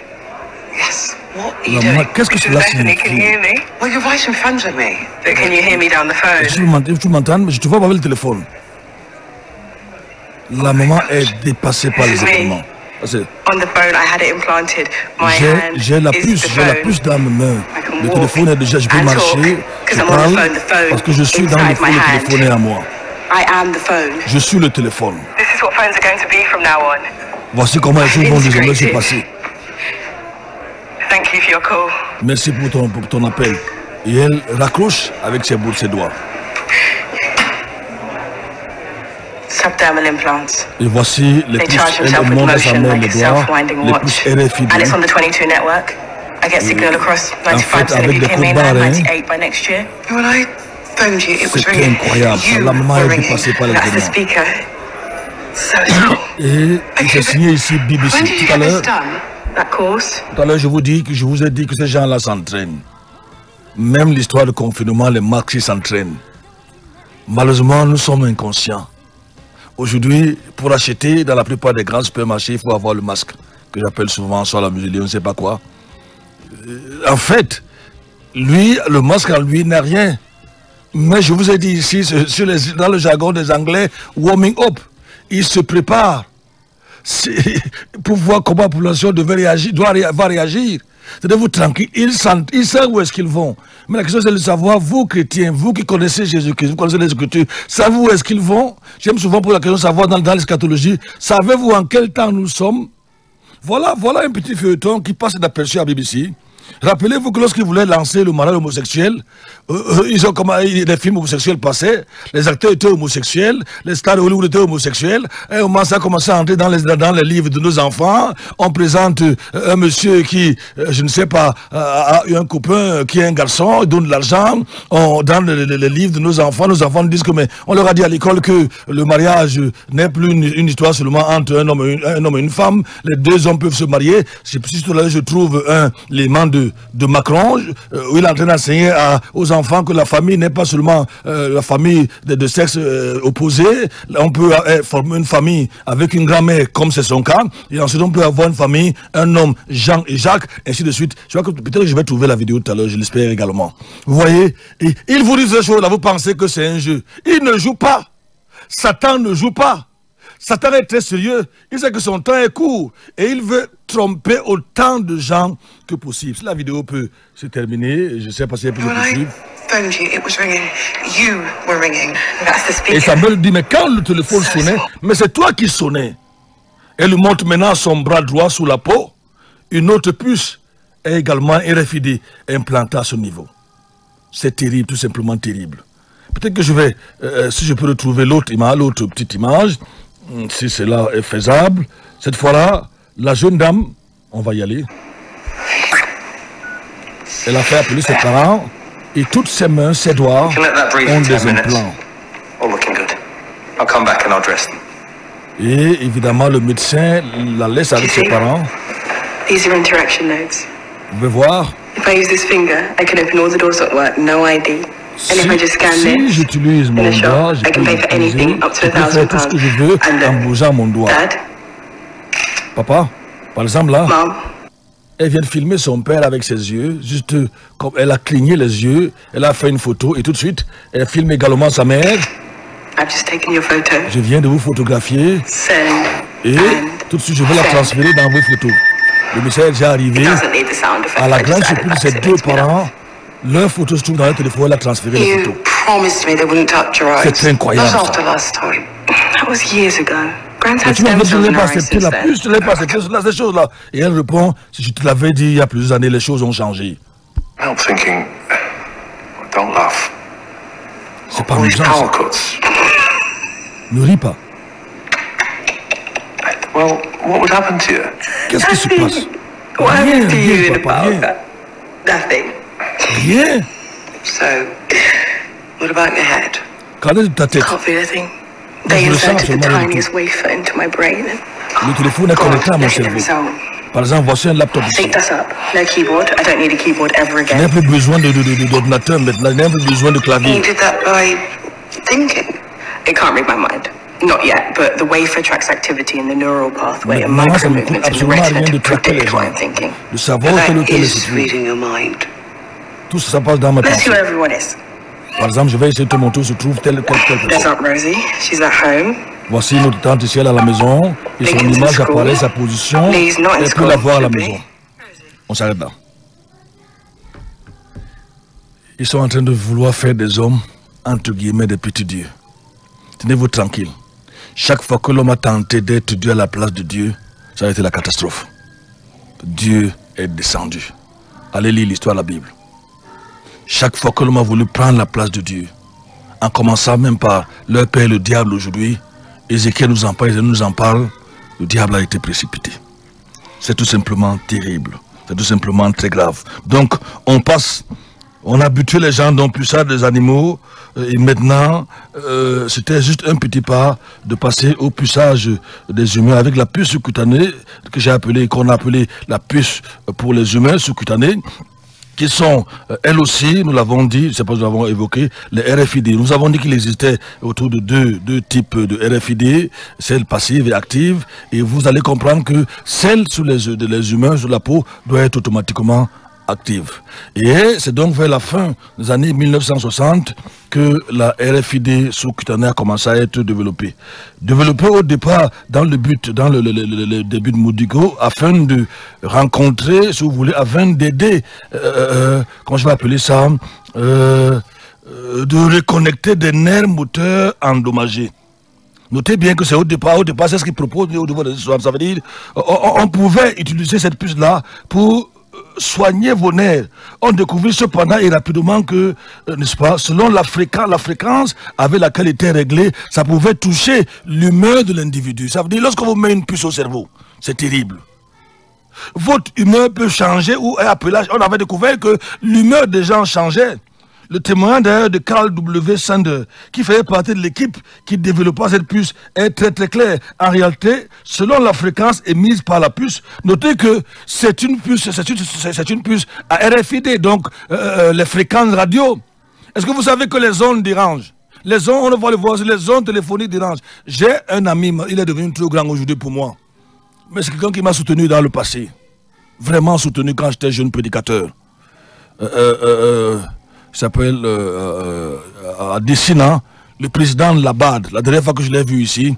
Yes. What are you Maman, doing? qu'est-ce que This is cela Bethany, can you signifie? hear me? Well, you're right in front of me. But can you hear me down the phone? Tu m'entends, mais je te vois pas avec le téléphone. La maman est dépassée par les événements. On the phone, I had it implanted. My hand J'ai la is puce, the j'ai la phone. puce dans mes mains. I can Le walk téléphone est déjà, je peux and marcher, talk, je 'cause I'm on the parle, phone parce que je suis dans le inside phone, my le hand. téléphone est à moi. I am the phone. Je suis le téléphone. This is what phones are going to be from now on. Voici comment les choses vont désormais se passer. Thank you for your call. Merci pour ton appel. Et elle raccroche avec ses doigts. subdermal implants. Et voici les They pouces, charge elle himself with monte sa motion main, like les a doigts, self-winding les watch. pouces RFID. And it's on the 22 network. I get signal across 95% avec of des UK codes mainland, barres, hein. 98 by next year. When I phoned you, it was C'était ringing. incroyable. You La maman were est ringing. dépassée par les That's the événements. speaker. So strong. Et il s'est signé ici BBC. When did you Tout à get this l'heure, done? That course? tout à l'heure, je vous ai dit que ces gens-là s'entraînent. Même l'histoire de confinement, les marxistes s'entraînent. Malheureusement, nous sommes inconscients. Aujourd'hui, pour acheter dans la plupart des grands supermarchés, il faut avoir le masque, que j'appelle souvent soit la muselée, on ne sait pas quoi. En fait, lui, le masque en lui n'a rien. Mais je vous ai dit ici, dans le jargon des Anglais, warming up. Il se prépare pour voir comment la population va réagir. C'est-à-dire, tranquille, ils savent où est-ce qu'ils vont. Mais la question c'est de savoir, vous chrétiens, vous qui connaissez Jésus-Christ, vous connaissez les Écritures, savez-vous où est-ce qu'ils vont? J'aime souvent poser la question de savoir dans l'eschatologie, savez-vous en quel temps nous sommes? Voilà un petit feuilleton qui passe d'aperçu à BBC. Rappelez-vous que lorsqu'ils voulaient lancer le mariage homosexuel, ils ont des films homosexuels passaient, les acteurs étaient homosexuels, les stars de Hollywood étaient homosexuels, et ça a commencé à entrer dans les livres de nos enfants. On présente un monsieur qui, je ne sais pas, a eu un copain qui est un garçon, il donne de l'argent, dans les livres de nos enfants nous disent que, mais on leur a dit à l'école que le mariage n'est plus une histoire seulement entre un homme et une femme, les deux hommes peuvent se marier. C'est tout là je trouve l'élément de Macron, où il est en train d'enseigner aux enfants que la famille n'est pas seulement la famille de sexe opposé. On peut former une famille avec une grand-mère, comme c'est son cas, et ensuite on peut avoir une famille, un homme, Jean et Jacques, ainsi de suite. Je crois que peut-être que je vais trouver la vidéo tout à l'heure, je l'espère également. Vous voyez, et il vous dit ces choses-là, vous pensez que c'est un jeu. Il ne joue pas. Satan ne joue pas. Satan est très sérieux, il sait que son temps est court et il veut tromper autant de gens que possible. Si la vidéo peut se terminer, je ne sais pas si elle peut se poursuivre. Et Samuel dit, mais quand le téléphone sonnait, mais c'est toi qui sonnais. Elle lui montre maintenant son bras droit sous la peau, une autre puce est également RFID implantée à ce niveau. C'est terrible, tout simplement terrible. Peut-être que je vais, si je peux retrouver l'autre petite image, si cela est faisable, cette fois-là, la jeune dame, on va y aller. Elle a fait appeler ses parents et toutes ses mains, ses doigts ont des implants. Et évidemment, le médecin la laisse avec ses parents. These are interaction nodes. Vous pouvez voir. If I use this finger, I can open all the doors at work, no ID. And if I just scan Si j'utilise mon doigt, je peux faire tout ce que je veux en bougeant mon doigt. Dad, Papa, par exemple là, Mom, elle vient de filmer son père avec ses yeux, juste comme elle a cligné les yeux, elle a fait une photo et tout de suite, elle filme également sa mère. I've just taken your photo. Je viens de vous photographier Send. et tout de suite je vais la transférer dans vos photos. Le message est déjà arrivé. Doesn't need the sound effect. À la I grande just added surprise de that ses to deux it, you know. parents, leur photo se trouve dans le téléphone, elle a transféré les You photos. promised me they wouldn't touch your eyes. C'est incroyable, Not ça. after last time. That was years ago. Grand's Mais had tu m'as stem dit que je cells ne in l'ai her pas eyes accepté since là, then. plus je ne l'ai pas accepté ces choses-là. Et elle répond, si je te l'avais dit il y a plusieurs années, les choses ont changé. I'm thinking, don't laugh. C'est pas All these amusant, power ça. cuts. Ne ris pas. Well, what would happen to you? Qu'est-ce qui se passe? What Rien, happened to you rien, in papa, about rien. that? Nothing. Rien. So, what about your head? Regardez ta tête. Can't feel a thing. Je They le sens inserted the seulement le tiniest wafer into my brain and Le téléphone est connecté à mon look at cerveau. them. Par exemple, voici un laptop ici. Take that up. No keyboard. I don't need a keyboard ever Je n'ai again. plus besoin d'ordinateur maintenant, je n'ai plus besoin de You clavier. did that by thinking. It can't read my mind. Not yet, but the wafer tracks activity in the neural pathway and Maintenant, ça micro ne coûte movements in the absolument retina rien de to traquer les predict what gens. I'm thinking. De savoir But quel that hôtel is se trouve. reading your mind. Tout ça passe dans ma Let's see pensée. where everyone is. Par exemple, je vais essayer de te montrer où se trouve telle There's personne. Aunt Rosie. She's at home. Voici notre tante ici, elle est à la maison. Et son Lincoln's in image school. apparaît, sa position. Lee's not in Elle peut school, la voir à la should be. maison. On s'arrête là. Ils sont en train de vouloir faire des hommes, entre guillemets, des petits dieux. Tenez-vous tranquille. Chaque fois que l'homme a tenté d'être Dieu à la place de Dieu, ça a été la catastrophe. Dieu est descendu. Allez lire l'histoire de la Bible. Chaque fois que l'homme a voulu prendre la place de Dieu, en commençant même par leur père le diable aujourd'hui, Ézéchiel nous en parle, le diable a été précipité. C'est tout simplement terrible. C'est tout simplement très grave. Donc, on habitue les gens au puissage des animaux, et maintenant, c'était juste un petit pas de passer au puissage des humains avec la puce sous-cutanée, qu'on a appelé la puce pour les humains sous-cutanés, qui sont, elles aussi, nous l'avons dit, je sais pas si nous l'avons évoqué, les RFID. Nous avons dit qu'il existait autour de deux types de RFID, celle passive et active, et vous allez comprendre que celle sur les humains, sur la peau, doit être automatiquement active. Et c'est donc vers la fin des années 1960 que la RFID sous-cutanée a commencé à être développée. Développée au départ dans le début de Modico, afin de rencontrer, si vous voulez, afin d'aider, comment je vais appeler ça, de reconnecter des nerfs moteurs endommagés. Notez bien que c'est au départ, c'est ce qu'ils proposent au niveau des histoires. Ça veut dire, on pouvait utiliser cette puce-là pour soigner vos nerfs. On découvrit cependant et rapidement que, n'est-ce pas, selon la fréquence avec laquelle était réglée, ça pouvait toucher l'humeur de l'individu. Ça veut dire, lorsqu'on vous met une puce au cerveau, c'est terrible. Votre humeur peut changer ou est appelée. On avait découvert que l'humeur des gens changeait. Le témoin d'ailleurs de Carl W. Sander, qui faisait partie de l'équipe qui développa cette puce, est très très clair. En réalité, selon la fréquence émise par la puce, notez que c'est une puce à RFID, donc les fréquences radio. Est-ce que vous savez que les ondes dérangent? Les ondes, on va le voir, les ondes téléphoniques dérangent. J'ai un ami, il est devenu trop grand aujourd'hui pour moi. Mais c'est quelqu'un qui m'a soutenu dans le passé. Vraiment soutenu quand j'étais jeune prédicateur. Il s'appelle à Dessina, le président de la BAD. La dernière fois que je l'ai vu ici,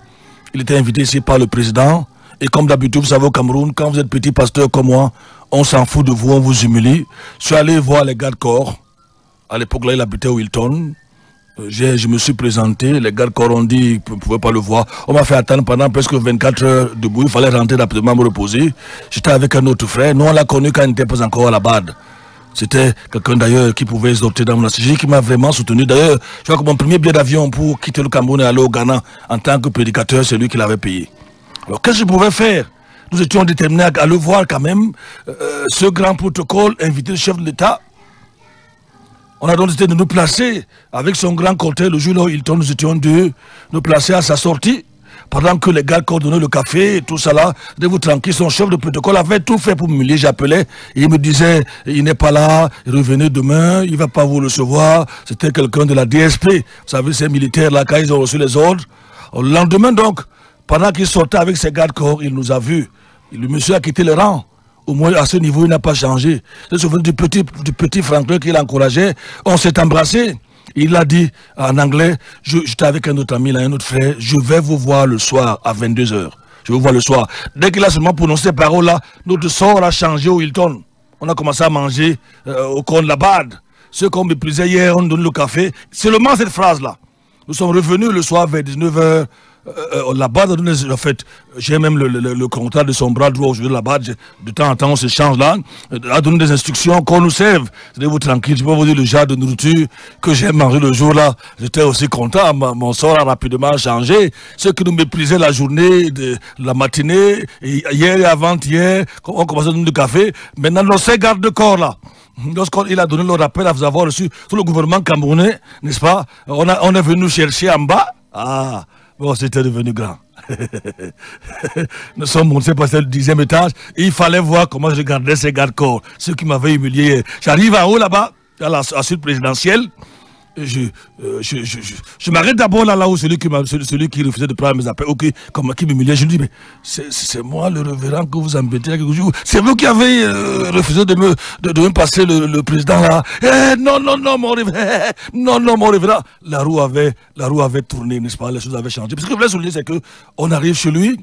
il était invité ici par le président. Et comme d'habitude, vous savez, au Cameroun, quand vous êtes petit pasteur comme moi, on s'en fout de vous, on vous humilie. Je suis allé voir les gardes-corps. À l'époque, là, il habitait au Hilton. Je me suis présenté, les gardes-corps ont dit qu'ils ne pouvaient pas le voir. On m'a fait attendre pendant presque 24 heures debout. Il fallait rentrer rapidement me reposer. J'étais avec un autre frère. Nous, on l'a connu quand il n'était pas encore à la BAD. C'était quelqu'un d'ailleurs qui pouvait exhorter dans mon association, qui m'a vraiment soutenu. D'ailleurs, je crois que mon premier billet d'avion pour quitter le Cameroun et aller au Ghana en tant que prédicateur, c'est lui qui l'avait payé. Alors qu'est-ce que je pouvais faire? Nous étions déterminés à le voir quand même. Ce grand protocole, inviter le chef de l'État. On a donc décidé de nous placer avec son grand cortège. Le jour où Hilton, nous étions deux, nous placer à sa sortie. Pendant que les gars coordonnaient le café et tout ça là, de vous tranquille, son chef de protocole avait tout fait pour m'humilier. J'appelais, il me disait, il n'est pas là, il revenait demain, il ne va pas vous recevoir. C'était quelqu'un de la DSP. Vous savez, ces militaires là, quand ils ont reçu les ordres. Le lendemain donc, pendant qu'il sortait avec ses gardes-corps, il nous a vus. Le monsieur a quitté le rang. Au moins à ce niveau, il n'a pas changé. Je me souviens du petit Franklin qui l'encourageait. On s'est embrassé. Il a dit en anglais, j'étais avec un autre ami, là, un autre frère, je vais vous voir le soir à 22h. Je vais vous voir le soir. Dès qu'il a seulement prononcé ces paroles-là, notre sort a changé au Hilton. On a commencé à manger au coin de la BAD. Ceux qu'on méprisait hier, on donne le café. Seulement cette phrase-là. Nous sommes revenus le soir vers 19h. La BAD a donné, en fait, j'ai même le contrat de son bras droit aujourd'hui, la BAD, de temps en temps on se change là, a donné des instructions qu'on nous serve. C'est-à-dire vous tranquille, je peux vous dire le genre de nourriture que j'ai mangé le jour là, j'étais aussi content, mon sort a rapidement changé. Ceux qui nous méprisaient la journée, la matinée, et hier et avant-hier, on commençait à donner du café, maintenant dans ces gardes-corps là, lorsqu'il a donné le rappel à vous avoir reçu tout le gouvernement camerounais, n'est-ce pas, on est venu chercher en bas, bon, c'était devenu grand. Nous sommes montés passer le 10e étage et il fallait voir comment je gardais ces gardes-corps, ceux qui m'avaient humilié. J'arrive en haut là-bas, à la suite présidentielle. Je m'arrête d'abord là où celui qui refusait de prendre mes appels, qui m'humiliait. Je lui dis, mais c'est moi le révérend que vous embêtez quelque jour. C'est vous qui avez refusé de me passer le président là. Non, mon révérend. Non, mon révérend. La roue avait tourné, n'est-ce pas? Les choses avaient changé. Ce que je voulais souligner, c'est qu'on arrive chez lui,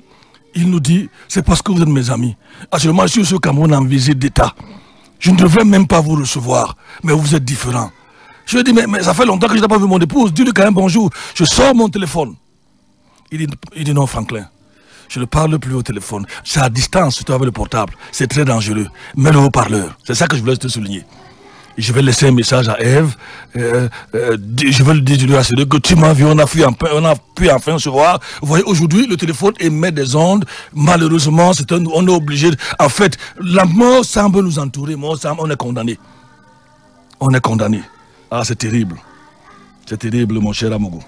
il nous dit, c'est parce que vous êtes mes amis. Actuellement, je suis au Cameroun en visite d'État. Je ne devrais même pas vous recevoir, mais vous êtes différents. Je lui ai dit, mais ça fait longtemps que je n'ai pas vu mon épouse. Dis-lui quand même bonjour. Je sors mon téléphone. Il dit non, Franklin. Je ne parle plus au téléphone. C'est à distance, surtout avec le portable. C'est très dangereux. Mets le haut-parleur. C'est ça que je voulais te souligner. Je vais laisser un message à Ève. Je vais lui assurer que tu m'as vu, on a pu enfin se voir. Vous voyez, aujourd'hui, le téléphone émet des ondes. Malheureusement, on est obligé. En fait, la mort semble nous entourer. On est condamné. On est condamné. Ah, c'est terrible. C'est terrible, mon cher Amougou.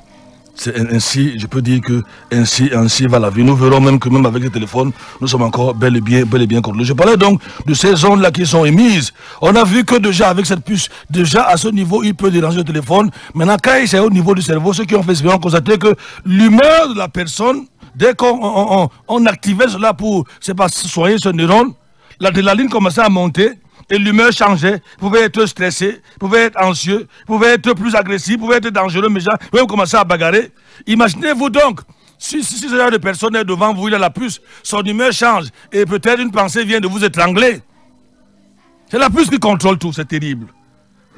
Ainsi, je peux dire que ainsi va la vie. Nous verrons même que même avec le téléphone, nous sommes encore bel et bien contrôlés. Je parlais donc de ces ondes-là qui sont émises. On a vu que déjà avec cette puce, déjà à ce niveau, il peut déranger le téléphone. Maintenant, quand c'est au niveau du cerveau, ceux qui ont fait cela ont constaté que l'humeur de la personne, dès qu'on activait cela pour soigner ce neurone, l'adrénaline commençait à monter. Et l'humeur changeait, vous pouvez être stressé, vous pouvez être anxieux, vous pouvez être plus agressif, vous pouvez être dangereux, méchant, vous pouvez commencer à bagarrer. Imaginez-vous donc, si ce genre de personne est devant vous, il a la puce, son humeur change, et peut-être une pensée vient de vous étrangler. C'est la puce qui contrôle tout, c'est terrible.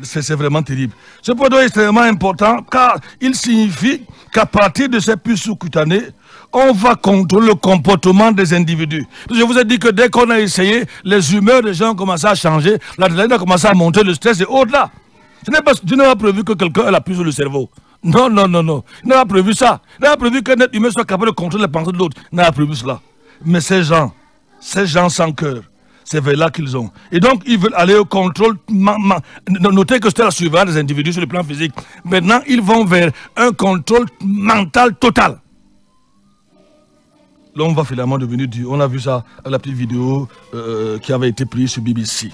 C'est vraiment terrible. Ce point est extrêmement important, car il signifie qu'à partir de ces puces sous-cutanées, on va contrôler le comportement des individus. Je vous ai dit que dès qu'on a essayé, les humeurs des gens ont commencé à changer, l'adrénaline a commencé à monter, le stress est au-delà. Je n'ai pas prévu que quelqu'un ait la puce sur le cerveau. Non. Il n'a pas prévu ça. Il n'a pas prévu qu'un être humain soit capable de contrôler les pensées de l'autre. Il n'a pas prévu cela. Mais ces gens sans cœur, c'est vers là qu'ils ont. Et donc, ils veulent aller au contrôle. Notez que c'était la surveillance des individus sur le plan physique. Maintenant, ils vont vers un contrôle mental total. L'homme va finalement devenir dur. On a vu ça à la petite vidéo qui avait été prise sur BBC.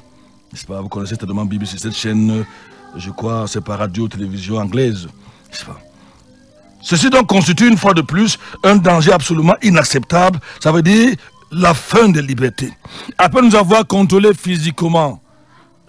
N'est-ce pas? Vous connaissez certainement BBC, cette chaîne, je crois, c'est par radio-télévision anglaise. N'est-ce pas? Ceci donc constitue une fois de plus un danger absolument inacceptable. Ça veut dire la fin des libertés. Après nous avoir contrôlés physiquement,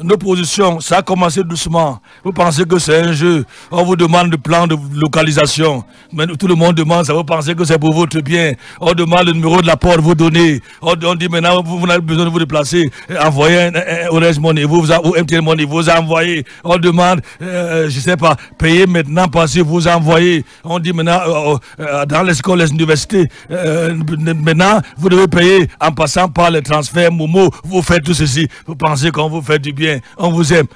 nos positions, ça a commencé doucement. Vous pensez que c'est un jeu. On vous demande le plan de localisation. Mais tout le monde demande ça. Vous pensez que c'est pour votre bien. On demande le numéro de la porte, vous donnez. On dit maintenant, vous n'avez besoin de vous déplacer. Envoyez un Orange Money, ou MTN Money, vous envoyez. On demande, je ne sais pas, payez maintenant parce que vous envoyez. On dit maintenant, dans les écoles, les universités, maintenant, vous devez payer en passant par les transferts Momo. Vous faites tout ceci. Vous pensez qu'on vous fait du bien. On vous aime.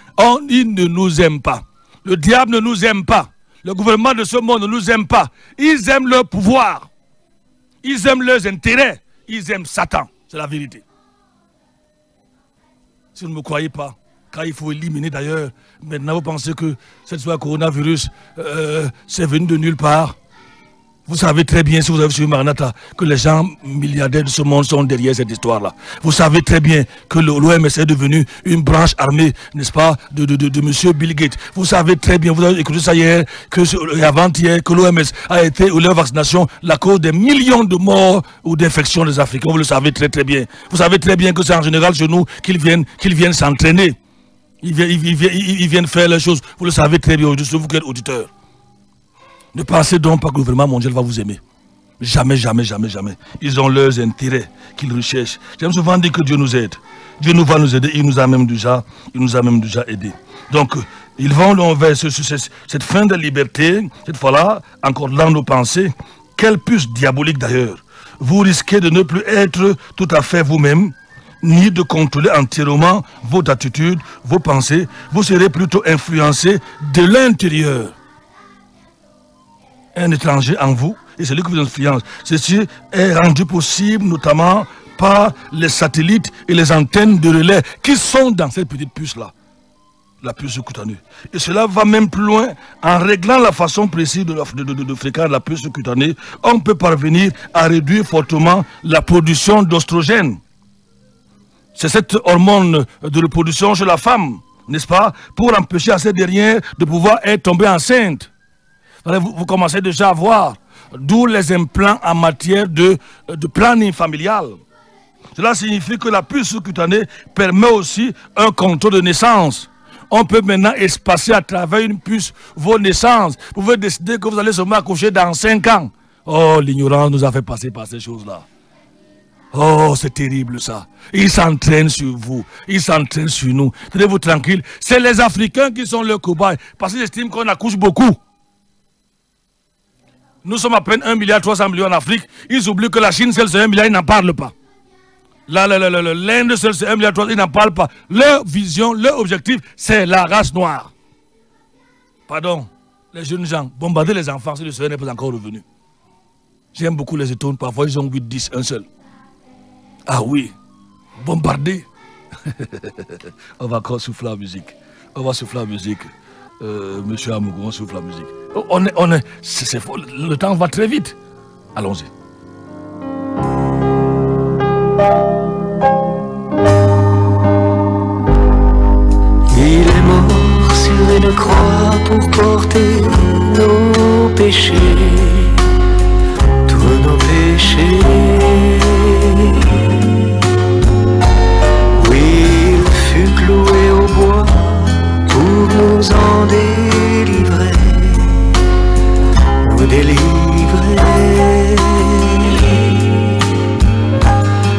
Il ne nous aime pas. Le diable ne nous aime pas. Le gouvernement de ce monde ne nous aime pas. Ils aiment leur pouvoir. Ils aiment leurs intérêts. Ils aiment Satan. C'est la vérité. Si vous ne me croyez pas, car il faut éliminer d'ailleurs, maintenant vous pensez que cette histoire coronavirus, c'est venu de nulle part. Vous savez très bien, si vous avez suivi Maranatha, que les gens milliardaires de ce monde sont derrière cette histoire-là. Vous savez très bien que l'OMS est devenu une branche armée, n'est-ce pas, de M. Bill Gates. Vous savez très bien, vous avez écouté ça hier, avant-hier, que l'OMS a été, ou leur vaccination, la cause des millions de morts ou d'infections des Africains. Vous le savez très très bien. Vous savez très bien que c'est en général chez nous qu'ils viennent s'entraîner. Ils viennent faire les choses. Vous le savez très bien, aujourd'hui, vous qui êtes auditeur. Ne pensez donc pas que le gouvernement mondial va vous aimer. Jamais, jamais, jamais, jamais. Ils ont leurs intérêts qu'ils recherchent. J'aime souvent dire que Dieu nous aide. Dieu va nous aider. Il nous a même déjà aidés. Donc, ils vont vers cette fin de liberté. Cette fois-là, encore dans nos pensées. Quelle puce diabolique d'ailleurs. Vous risquez de ne plus être tout à fait vous-même, ni de contrôler entièrement votre attitude, vos pensées. Vous serez plutôt influencé de l'intérieur. Un étranger en vous, et c'est lui qui vous influence. Ceci est rendu possible notamment par les satellites et les antennes de relais qui sont dans cette petite puce-là, la puce cutanée. Et cela va même plus loin, en réglant la façon précise de fréquenter la puce cutanée, on peut parvenir à réduire fortement la production d'oestrogène. C'est cette hormone de reproduction chez la femme, n'est-ce pas, pour empêcher à cette dernière de pouvoir être tombée enceinte. Vous commencez déjà à voir, d'où les implants en matière de planning familial. Cela signifie que la puce cutanée permet aussi un contrôle de naissance. On peut maintenant espacer à travers une puce vos naissances. Vous pouvez décider que vous allez seulement accoucher dans 5 ans. Oh, l'ignorance nous a fait passer par ces choses-là. Oh, c'est terrible ça. Ils s'entraînent sur vous. Ils s'entraînent sur nous. Tenez-vous tranquille. C'est les Africains qui sont leurs cobayes. Parce qu'ils estiment qu'on accouche beaucoup. Nous sommes à peine 1,3 milliard en Afrique. Ils oublient que la Chine, c'est 1 milliard, ils n'en parlent pas. L'Inde seule, c'est 1,3 milliard, ils n'en parlent pas. Leur vision, leur objectif, c'est la race noire. Pardon, les jeunes gens, bombarder les enfants si le soleil n'est pas encore revenu. J'aime beaucoup les étoiles, parfois ils ont 8, 10, un seul. Ah oui, bombarder. On va encore souffler la musique. On va souffler la musique. Monsieur Amougou, on souffle la musique. C'est faux, le temps va très vite. Allons-y. Il est mort sur une croix pour porter nos péchés, tous nos péchés. Oui, il fut cloué au bois pour nous en délivrer, nous délivrer.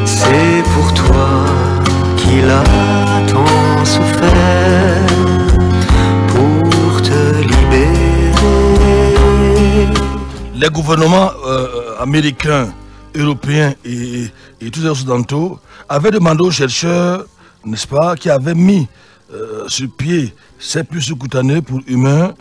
C'est pour toi qu'il a tant souffert, pour te libérer. Les gouvernements américains, européens et tous les occidentaux avaient demandé aux chercheurs, n'est-ce pas, qui avaient mis sur pied ces puces cutanées pour humains,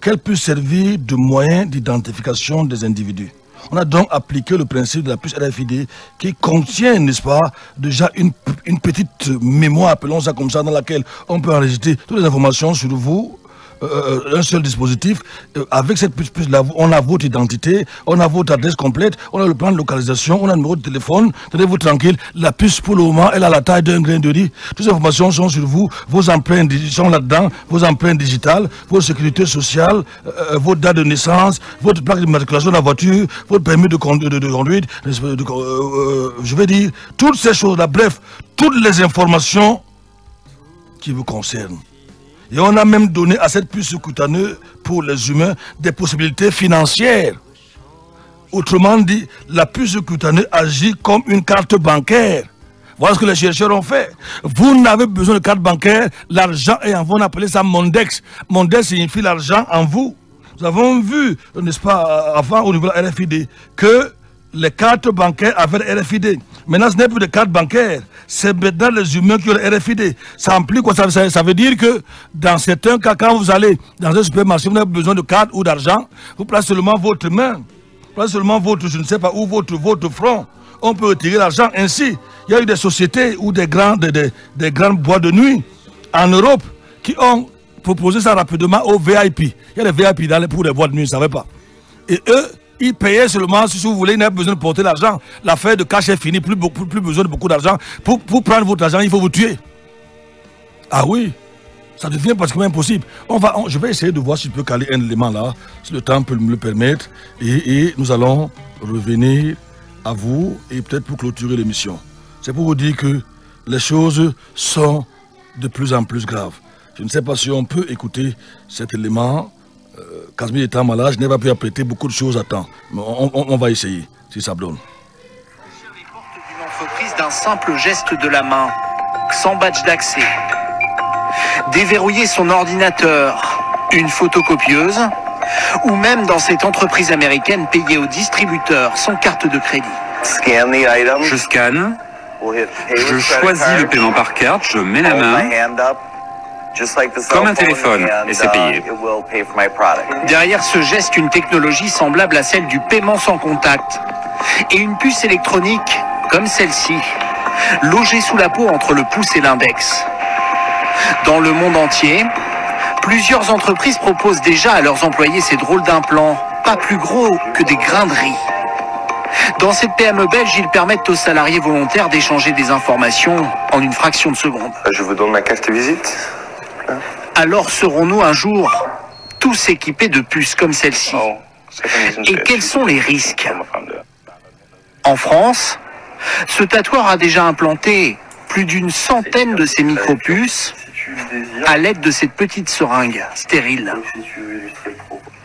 qu'elles puissent servir de moyen d'identification des individus. On a donc appliqué le principe de la puce RFID qui contient, n'est-ce pas, déjà une petite mémoire, appelons ça comme ça, dans laquelle on peut enregistrer toutes les informations sur vous, un seul dispositif. Avec cette puce-là, on a votre identité, on a votre adresse complète, on a le plan de localisation, on a le numéro de téléphone. Tenez-vous tranquille, la puce pour le moment, elle a la taille d'un grain de riz. Toutes les informations sont sur vous, vos empreintes sont là-dedans, vos empreintes digitales, votre sécurité sociale, votre date de naissance, votre plaque d'immatriculation de la voiture, votre permis de conduite, je vais dire, toutes ces choses-là, bref, toutes les informations qui vous concernent. Et on a même donné à cette puce cutanée pour les humains des possibilités financières. Autrement dit, la puce cutanée agit comme une carte bancaire. Voilà ce que les chercheurs ont fait. Vous n'avez besoin de carte bancaire, l'argent est en vous, on appelait ça Mondex. Mondex signifie l'argent en vous. Nous avons vu, n'est-ce pas, avant au niveau de la RFID, que les cartes bancaires avaient le RFID. Maintenant, ce n'est plus de cartes bancaires, c'est maintenant les humains qui ont le RFID. Ça implique quoi? Ça veut dire que dans certains cas, quand vous allez dans un supermarché, vous n'avez besoin de carte ou d'argent, vous placez seulement votre main, vous placez seulement votre, je ne sais pas où, votre front. On peut retirer l'argent ainsi. Il y a eu des sociétés ou des grandes boîtes de nuit en Europe qui ont proposé ça rapidement aux VIP. Il y a des VIP pour les boîtes de nuit, je ne savais pas. Et eux, ils payaient seulement si vous voulez, ils n'avaient besoin de porter l'argent. L'affaire de cash est finie, plus besoin de beaucoup d'argent. Pour prendre votre argent, il faut vous tuer. Ah oui, ça devient pratiquement impossible. Je vais essayer de voir si je peux caler un élément là, si le temps peut me le permettre. Et nous allons revenir à vous et peut-être pour clôturer l'émission. C'est pour vous dire que les choses sont de plus en plus graves. Je ne sais pas si on peut écouter cet élément. Casimir étant malade, je n'ai pas pu apprêter beaucoup de choses à temps. Mais on va essayer, si ça donne. Les portes d'une entreprise d'un simple geste de la main, sans badge d'accès. Déverrouiller son ordinateur, une photocopieuse, ou même dans cette entreprise américaine payer au distributeur sans carte de crédit. Je scanne, je choisis le paiement par carte, je mets la main, comme un téléphone, et c'est payé. Derrière ce geste, une technologie semblable à celle du paiement sans contact. Et une puce électronique, comme celle-ci, logée sous la peau entre le pouce et l'index. Dans le monde entier, plusieurs entreprises proposent déjà à leurs employés ces drôles d'implants, pas plus gros que des grains de riz. Dans cette PME belge, ils permettent aux salariés volontaires d'échanger des informations en une fraction de seconde. Je vous donne ma carte visite. Alors serons-nous un jour tous équipés de puces comme celle-ci? Et quels sont les risques? En France, ce tatoueur a déjà implanté plus d'une centaine de ces micro-puces à l'aide de cette petite seringue stérile.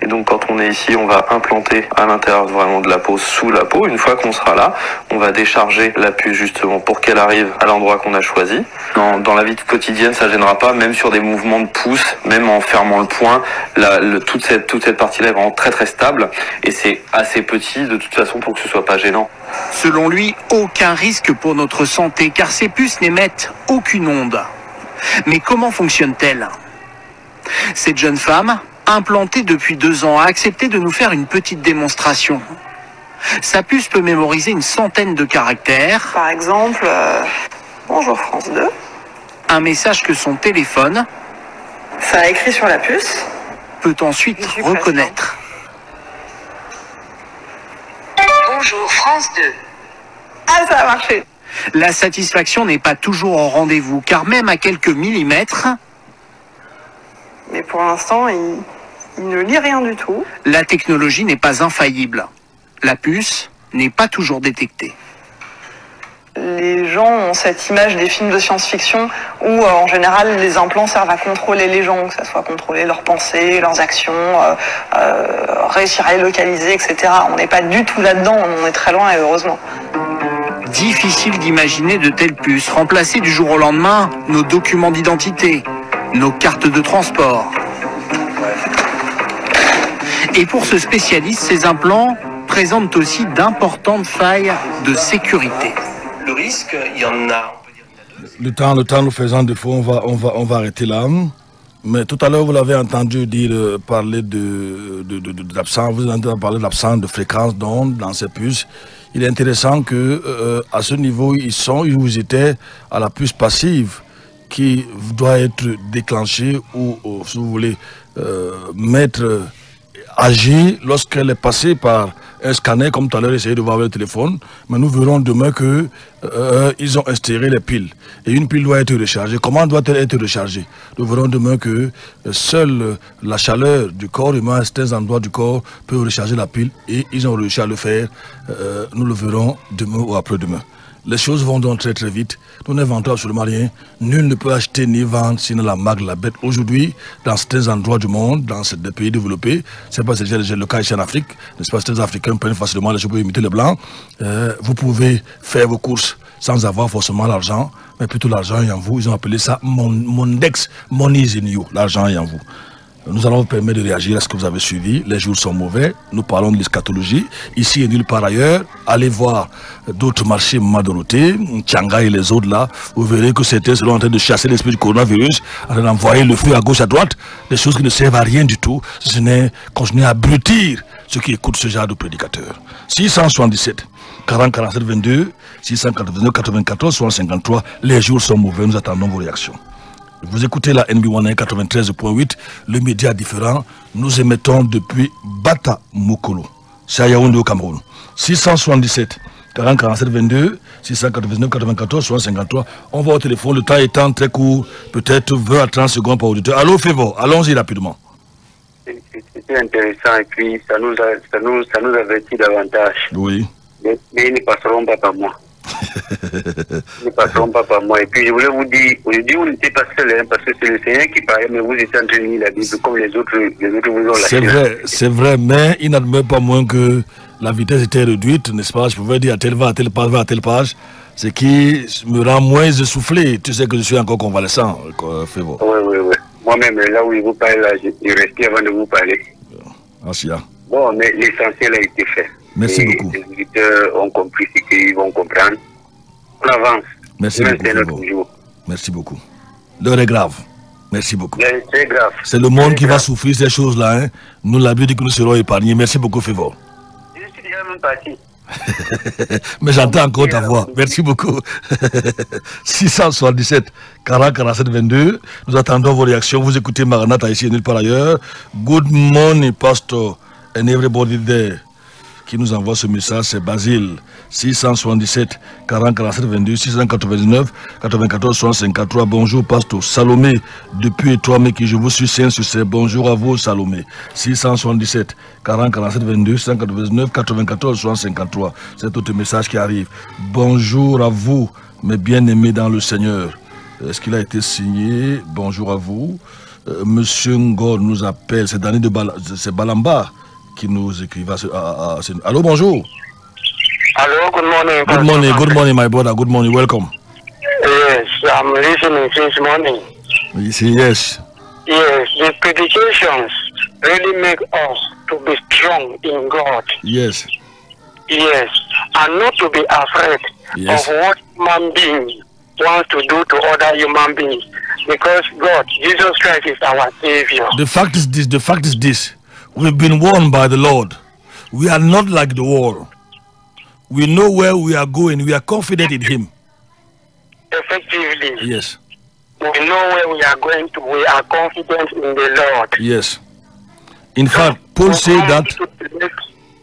Et donc quand on est ici, on va implanter à l'intérieur vraiment de la peau, sous la peau. Une fois qu'on sera là, on va décharger la puce justement pour qu'elle arrive à l'endroit qu'on a choisi. Dans la vie quotidienne, ça gênera pas, même sur des mouvements de pouce, même en fermant le poing, toute cette partie-là est vraiment très très stable et c'est assez petit de toute façon pour que ce soit pas gênant. Selon lui, aucun risque pour notre santé car ces puces n'émettent aucune onde. Mais comment fonctionne-t-elle? Cette jeune femme, implantée depuis 2 ans, a accepté de nous faire une petite démonstration. Sa puce peut mémoriser une centaine de caractères. Par exemple, bonjour France 2. Un message que son téléphone, ça a écrit sur la puce, peut ensuite reconnaître. Bonjour France 2. Ah, ça a marché. La satisfaction n'est pas toujours au rendez-vous, car même à quelques millimètres, mais pour l'instant, il ne lit rien du tout. La technologie n'est pas infaillible. La puce n'est pas toujours détectée. Les gens ont cette image des films de science-fiction où, en général, les implants servent à contrôler les gens, que ce soit contrôler leurs pensées, leurs actions, réussir à les localiser, etc. On n'est pas du tout là-dedans, on est très loin et heureusement. Difficile d'imaginer de telles puces remplacer du jour au lendemain nos documents d'identité, nos cartes de transport. Et pour ce spécialiste, ces implants présentent aussi d'importantes failles de sécurité. Le risque, il y en a. Le temps nous faisant défaut, on va arrêter là. Mais tout à l'heure, vous l'avez entendu dire parler d'absence, vous avez entendu parler de l'absence de fréquence d'onde dans ces puces. Il est intéressant que à ce niveau, ils étaient à la puce passive qui doit être déclenchée ou si vous voulez, agir lorsqu'elle est passée par un scanner, comme tout à l'heure, essayé de voir avec le téléphone. Mais nous verrons demain que ils ont instauré les piles. Et une pile doit être rechargée. Comment doit-elle être rechargée? Nous verrons demain que seule la chaleur du corps humain à certains endroits du corps peut recharger la pile. Et ils ont réussi à le faire. Nous le verrons demain ou après-demain. Les choses vont donc très très vite. Nous n'inventons absolument rien. Nul ne peut acheter ni vendre sinon la marque de la bête. Aujourd'hui, dans certains endroits du monde, dans des pays développés, c'est pas le cas ici en Afrique, n'est-ce pas, certains Africains prennent facilement les choses pour imiter les Blancs. Vous pouvez faire vos courses sans avoir forcément l'argent, mais plutôt l'argent est en vous. Ils ont appelé ça Mondex, Money is in you, l'argent est en vous. Nous allons vous permettre de réagir à ce que vous avez suivi. Les jours sont mauvais. Nous parlons de l'eschatologie. Ici et nulle part ailleurs. Allez voir d'autres marchés, Mama Dorothée, Tchanga et les autres là. Vous verrez que certains seront en train de chasser l'esprit du coronavirus, en train d'envoyer le feu à gauche, à droite. Des choses qui ne servent à rien du tout. Ce n'est continuer à abrutir ceux qui écoutent ce genre de prédicateurs. 677 40 47 22, 699 94 63. Les jours sont mauvais. Nous attendons vos réactions. Vous écoutez la NB1 93.8, le média différent. Nous émettons depuis Bata Mokolo, c'est à Yaoundé au Cameroun. 677 40 47 22, 699 94 63. On va au téléphone, le temps étant très court, peut-être 20 à 30 secondes par auditeur. Allô Févo, allons-y rapidement. C'était intéressant et puis ça nous avertit davantage. Oui. Mais ils ne passeront pas par moi. Ils ne passeront pas par moi. Et puis je voulais vous dire, aujourd'hui vous n'étiez pas seul, hein, parce que c'est le Seigneur qui parlait, mais vous étiez en train de lire la Bible comme les autres vous ont lâché. C'est vrai, mais il n'admet pas moins que la vitesse était réduite, n'est-ce pas? Je pouvais dire à telle va, à telle page, va à telle page, ce qui me rend moins essoufflé. Tu sais que je suis encore convalescent, Févo. Oui. Moi-même, là où il vous parle, là, je respire avant de vous parler. Asia. Bon, mais l'essentiel a été fait. Merci beaucoup. Les auditeurs ont compris ce qu'ils vont comprendre. On avance. Merci beaucoup. Merci beaucoup. L'heure est grave. Merci beaucoup. C'est grave. C'est le monde qui va souffrir ces choses-là. Hein. Nous l'avons dit que nous serons épargnés. Merci beaucoup, Févo. Je suis déjà même parti. Mais j'entends encore ta voix. Merci beaucoup. 677 40 47 22. Nous attendons vos réactions. Vous écoutez Maranatha ici et nulle part ailleurs. Good morning, Pastor, and everybody there. Qui nous envoie ce message, c'est Basile. 677 40 47 22 699 94 63. Bonjour Pasteur Salomé depuis Étoile, qui je vous suis saint sur ces. Bonjour à vous Salomé. 677 40 47 22 699 94 63. C'est tout le message qui arrive. Bonjour à vous mes bien-aimés dans le Seigneur. Est-ce qu'il a été signé? Bonjour à vous. Monsieur Ngor nous appelle, c'est Dani de Balamba qui nous écrit. Allô, bonjour. Hello, good morning. Good morning, my brother. Good morning, welcome. Yes, I'm listening since morning. Yes. Yes, the predications really make us to be strong in God. Yes. Yes, and not to be afraid of what human beings want to do to other human beings. Because God, Jesus Christ is our Savior. The fact is this. We've been warned by the Lord. We are not like the world. We know where we are going. We are confident in Him. Effectively. Yes. We know where we are going to. We are confident in the Lord. Yes. In fact, Paul said that.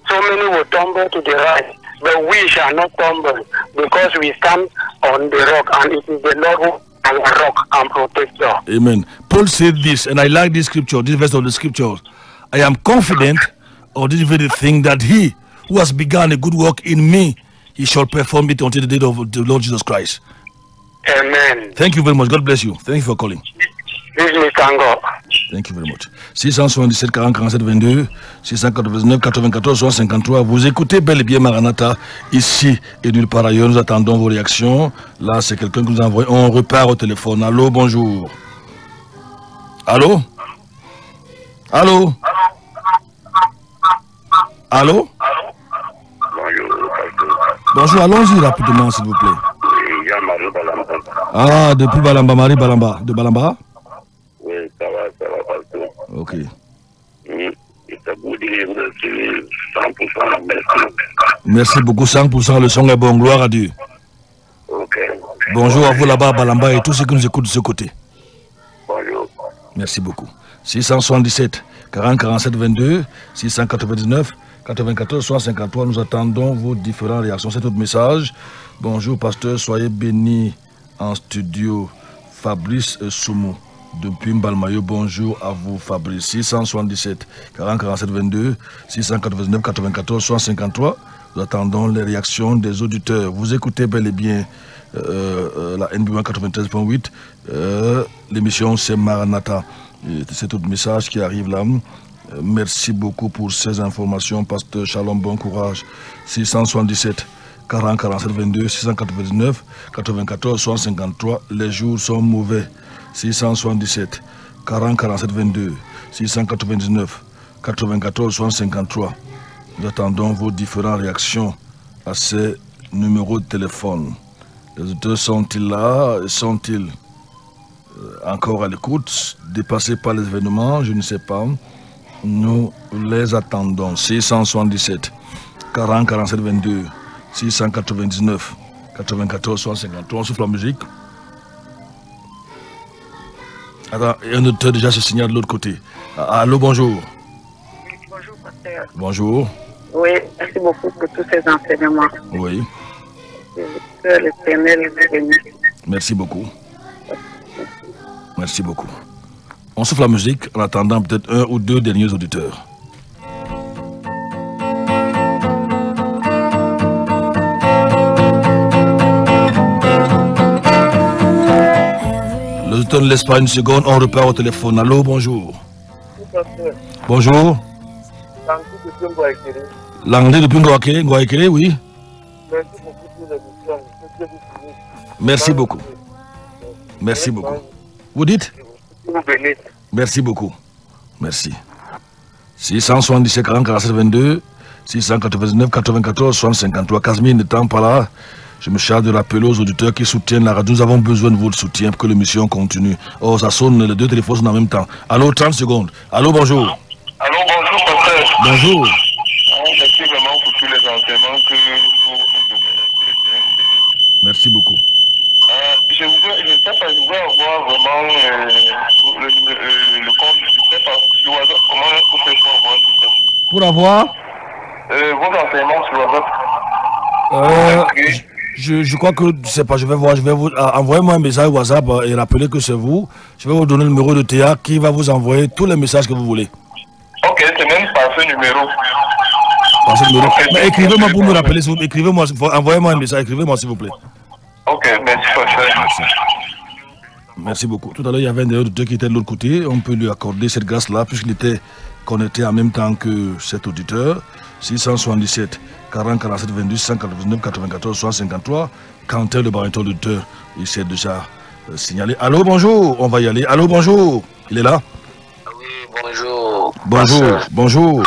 So many will tumble to the right, but we shall not tumble because we stand on the rock, and it is the Lord who is our rock and protector. Amen. Paul said this, and I like this scripture, this verse of the scripture. I am confident of this very thing, that He who has begun a good work in me, He shall perform it until the day of the Lord Jesus Christ. Amen. Thank you very much. God bless you. Thank you for calling. This is Tango. Thank you very much. 677 40 47 22, 699 94 53. Vous écoutez bel et bien Maranatha ici et nulle part ailleurs. Nous attendons vos réactions. Là, c'est quelqu'un qui nous envoie. On repart au téléphone. Allô, bonjour. Allô? Allô? Allô? Bonjour, allons-y rapidement, s'il vous plaît. Ah, depuis Balamba, Marie Balamba. De Balamba? Oui, ça va, pasteur. Ok. C'est vous dire, merci 100%, merci. Merci beaucoup, 100%, le son est bon, gloire à Dieu. Ok. Bonjour à vous là-bas, Balamba, et tous ceux qui nous écoutent de ce côté. Bonjour. Merci beaucoup. 677 40 47 22, 699 94 153. Nous attendons vos différentes réactions. C'est notre message. Bonjour, pasteur, soyez bénis en studio. Fabrice Soumou depuis Mbalmayo. Bonjour à vous, Fabrice. 677 40 47 22, 699 94 153. Nous attendons les réactions des auditeurs. Vous écoutez bel et bien la NB1 93.8. L'émission c'est Maranatha. C'est tout le message qui arrive là. Merci beaucoup pour ces informations, pasteur. Shalom, bon courage. 677 40 47 22, 699 94 153. Les jours sont mauvais. 677 40 47 22, 699 94 153. Nous attendons vos différentes réactions à ces numéros de téléphone. Les auditeurs sont-ils là? Sont-ils encore à l'écoute? Dépassés par les événements? Je ne sais pas. Nous les attendons. 677 40 47 22, 699 94 153. On souffle la musique. Attends, un auditeur déjà se signale de l'autre côté. Allô, bonjour. Bonjour, pasteur. Bonjour. Oui, merci beaucoup pour tous ces enseignements. Oui. Que l'Éternel vous bénisse. Merci beaucoup. Merci beaucoup. On souffle la musique en attendant peut-être un ou deux derniers auditeurs. L'auditeur ne laisse pas une seconde, on repart au téléphone. Allô, bonjour. Bonjour. L'anglais de Ngoakere, oui. Merci beaucoup. Merci beaucoup. Vous dites? Merci beaucoup. Merci. 677 40 47 22, 699 94 153. Casmine n'étant pas là, je me charge de rappeler aux auditeurs qui soutiennent la radio. Nous avons besoin de votre soutien pour que l'émission continue. Oh, ça sonne, les deux téléphones sont en même temps. Allô, 30 secondes. Allô, bonjour. Allô, bonjour, pasteur. Bonjour. Merci vraiment pour tous les enseignements que vous nous donnez. Merci beaucoup. Je ne sais pas, je voudrais avoir vraiment le compte, je ne sais pas, sur WhatsApp, comment est-ce qu'on fait pour avoir tout ça? Pour avoir vos enseignements sur WhatsApp. Je crois que, je ne sais pas, je vais vous envoyer-moi un message WhatsApp et rappeler que c'est vous. Je vais vous donner le numéro de Théa qui va vous envoyer tous les messages que vous voulez. Ok, c'est même par ce numéro. Par ce numéro. Mais écrivez-moi pour me rappeler, écrivez-moi, envoyez-moi un message, écrivez-moi s'il vous plaît. Ok, merci. Merci beaucoup. Tout à l'heure, il y avait un auditeur qui était de l'autre côté. On peut lui accorder cette grâce-là puisqu'il était connecté en même temps que cet auditeur. 677 40 47 22 699 94 63. Quentin le baryton l'auditeur, il s'est déjà signalé. Allô, bonjour, on va y aller. Allô, bonjour, il est là? Oui, bonjour. Bonjour, bonjour.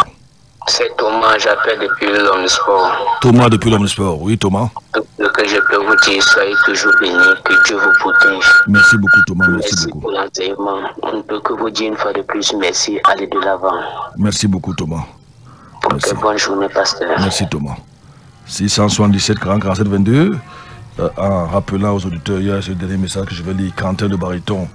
C'est Thomas, j'appelle depuis l'Omnisport. Thomas depuis l'Omnisport, oui Thomas. Ce que je peux vous dire, soyez toujours bénis, que Dieu vous protège. Merci beaucoup Thomas, merci beaucoup. Pour l'enseignement, on ne peut que vous dire une fois de plus merci, allez de l'avant. Merci beaucoup Thomas. Merci. Bonne journée pasteur. Merci Thomas. 677 40 47 22. En rappelant aux auditeurs, il y a ce dernier message que je vais lire. Quentin le baryton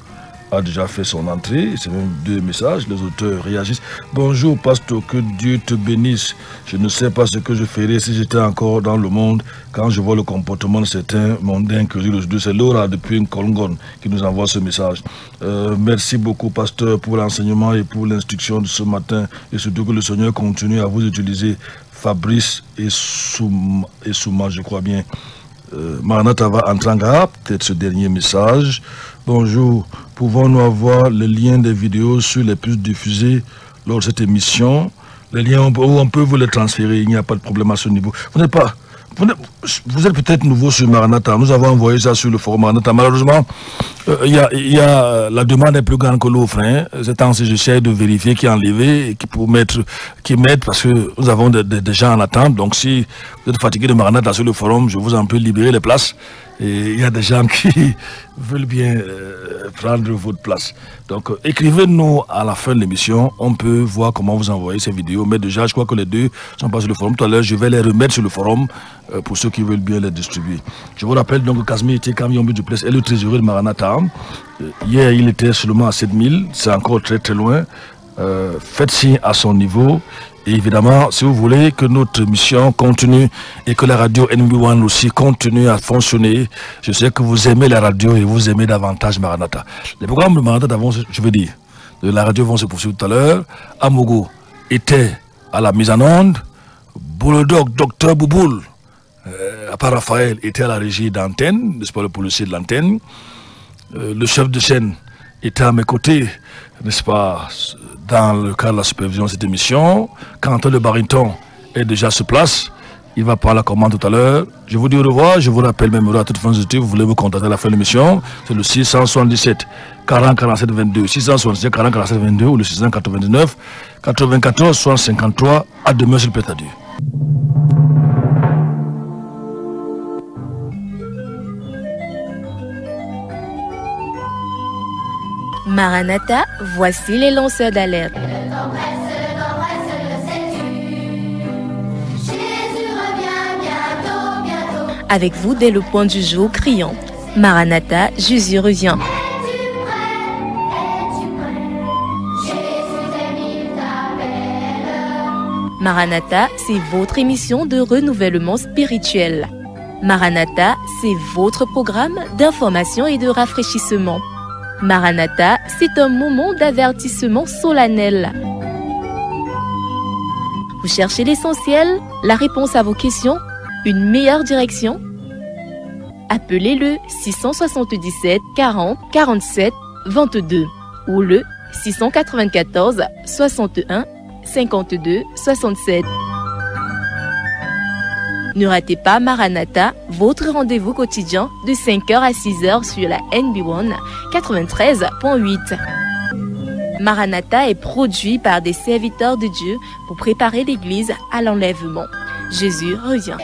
a déjà fait son entrée. C'est même 2 messages. Les auteurs réagissent. Bonjour pasteur, que Dieu te bénisse. Je ne sais pas ce que je ferais si j'étais encore dans le monde quand je vois le comportement de certains mondains que c'est Laura depuis Nkolngon qui nous envoie ce message. Merci beaucoup pasteur pour l'enseignement et pour l'instruction de ce matin et surtout que le Seigneur continue à vous utiliser. Fabrice et Souma, je crois bien. Maranatha va entrer en garde, peut-être ce dernier message. Bonjour, pouvons-nous avoir le lien des vidéos sur les plus diffusées lors de cette émission? Les liens, on peut vous les transférer, il n'y a pas de problème à ce niveau. Vous êtes peut-être nouveau sur Maranatha, nous avons envoyé ça sur le forum Maranatha. Malheureusement, la demande est plus grande que l'offre. Hein. C'est ainsi que j'essaie de vérifier qui est enlevé et qui mettent parce que nous avons des gens en attente. Donc si vous êtes fatigué de Maranatha sur le forum, je vous en prie libérer les places. Et il y a des gens qui veulent bien prendre votre place. Donc écrivez-nous à la fin de l'émission, on peut voir comment vous envoyer ces vidéos. Mais déjà, je crois que les 2 sont pas sur le forum. Tout à l'heure, je vais les remettre sur le forum pour ceux qui veulent bien les distribuer. Je vous rappelle donc que Casimir Tekam Yombi Duplessis est le trésorier de Maranatha. Hier, il était seulement à 7000, c'est encore très très loin. Faites signe à son niveau. Et évidemment, si vous voulez que notre mission continue et que la radio NB1 aussi continue à fonctionner, je sais que vous aimez la radio et vous aimez davantage Maranatha. Les programmes de Maranatha vont, je veux dire, de la radio vont se poursuivre tout à l'heure. Amogo était à la mise en onde. Bouledoc, Docteur Bouboul, Raphaël était à la régie d'antenne, n'est-ce pas, le policier de l'antenne. Le chef de chaîne était à mes côtés, n'est-ce pas, dans le cadre de la supervision de cette émission. Quentin le baryton est déjà sur place. Il va prendre la commande tout à l'heure. Je vous dis au revoir. Je vous rappelle même à toute fin de vous voulez vous contacter à la fin de l'émission. C'est le 677 40 47 22. 677 40 47 22 ou le 699 94 63. À demain sur le Pétadieu. Maranatha, voici les lanceurs d'alerte. Avec vous dès le point du jour criant Maranatha, Jésus revient. Maranatha, c'est votre émission de renouvellement spirituel. Maranatha, c'est votre programme d'information et de rafraîchissement. Maranatha, c'est un moment d'avertissement solennel. Vous cherchez l'essentiel, la réponse à vos questions, une meilleure direction? Appelez le 677 40 47 22 ou le 694 61 52 67. Ne ratez pas Maranatha, votre rendez-vous quotidien de 5h à 6h sur la NB1 93.8. Maranatha est produit par des serviteurs de Dieu pour préparer l'Église à l'enlèvement. Jésus revient.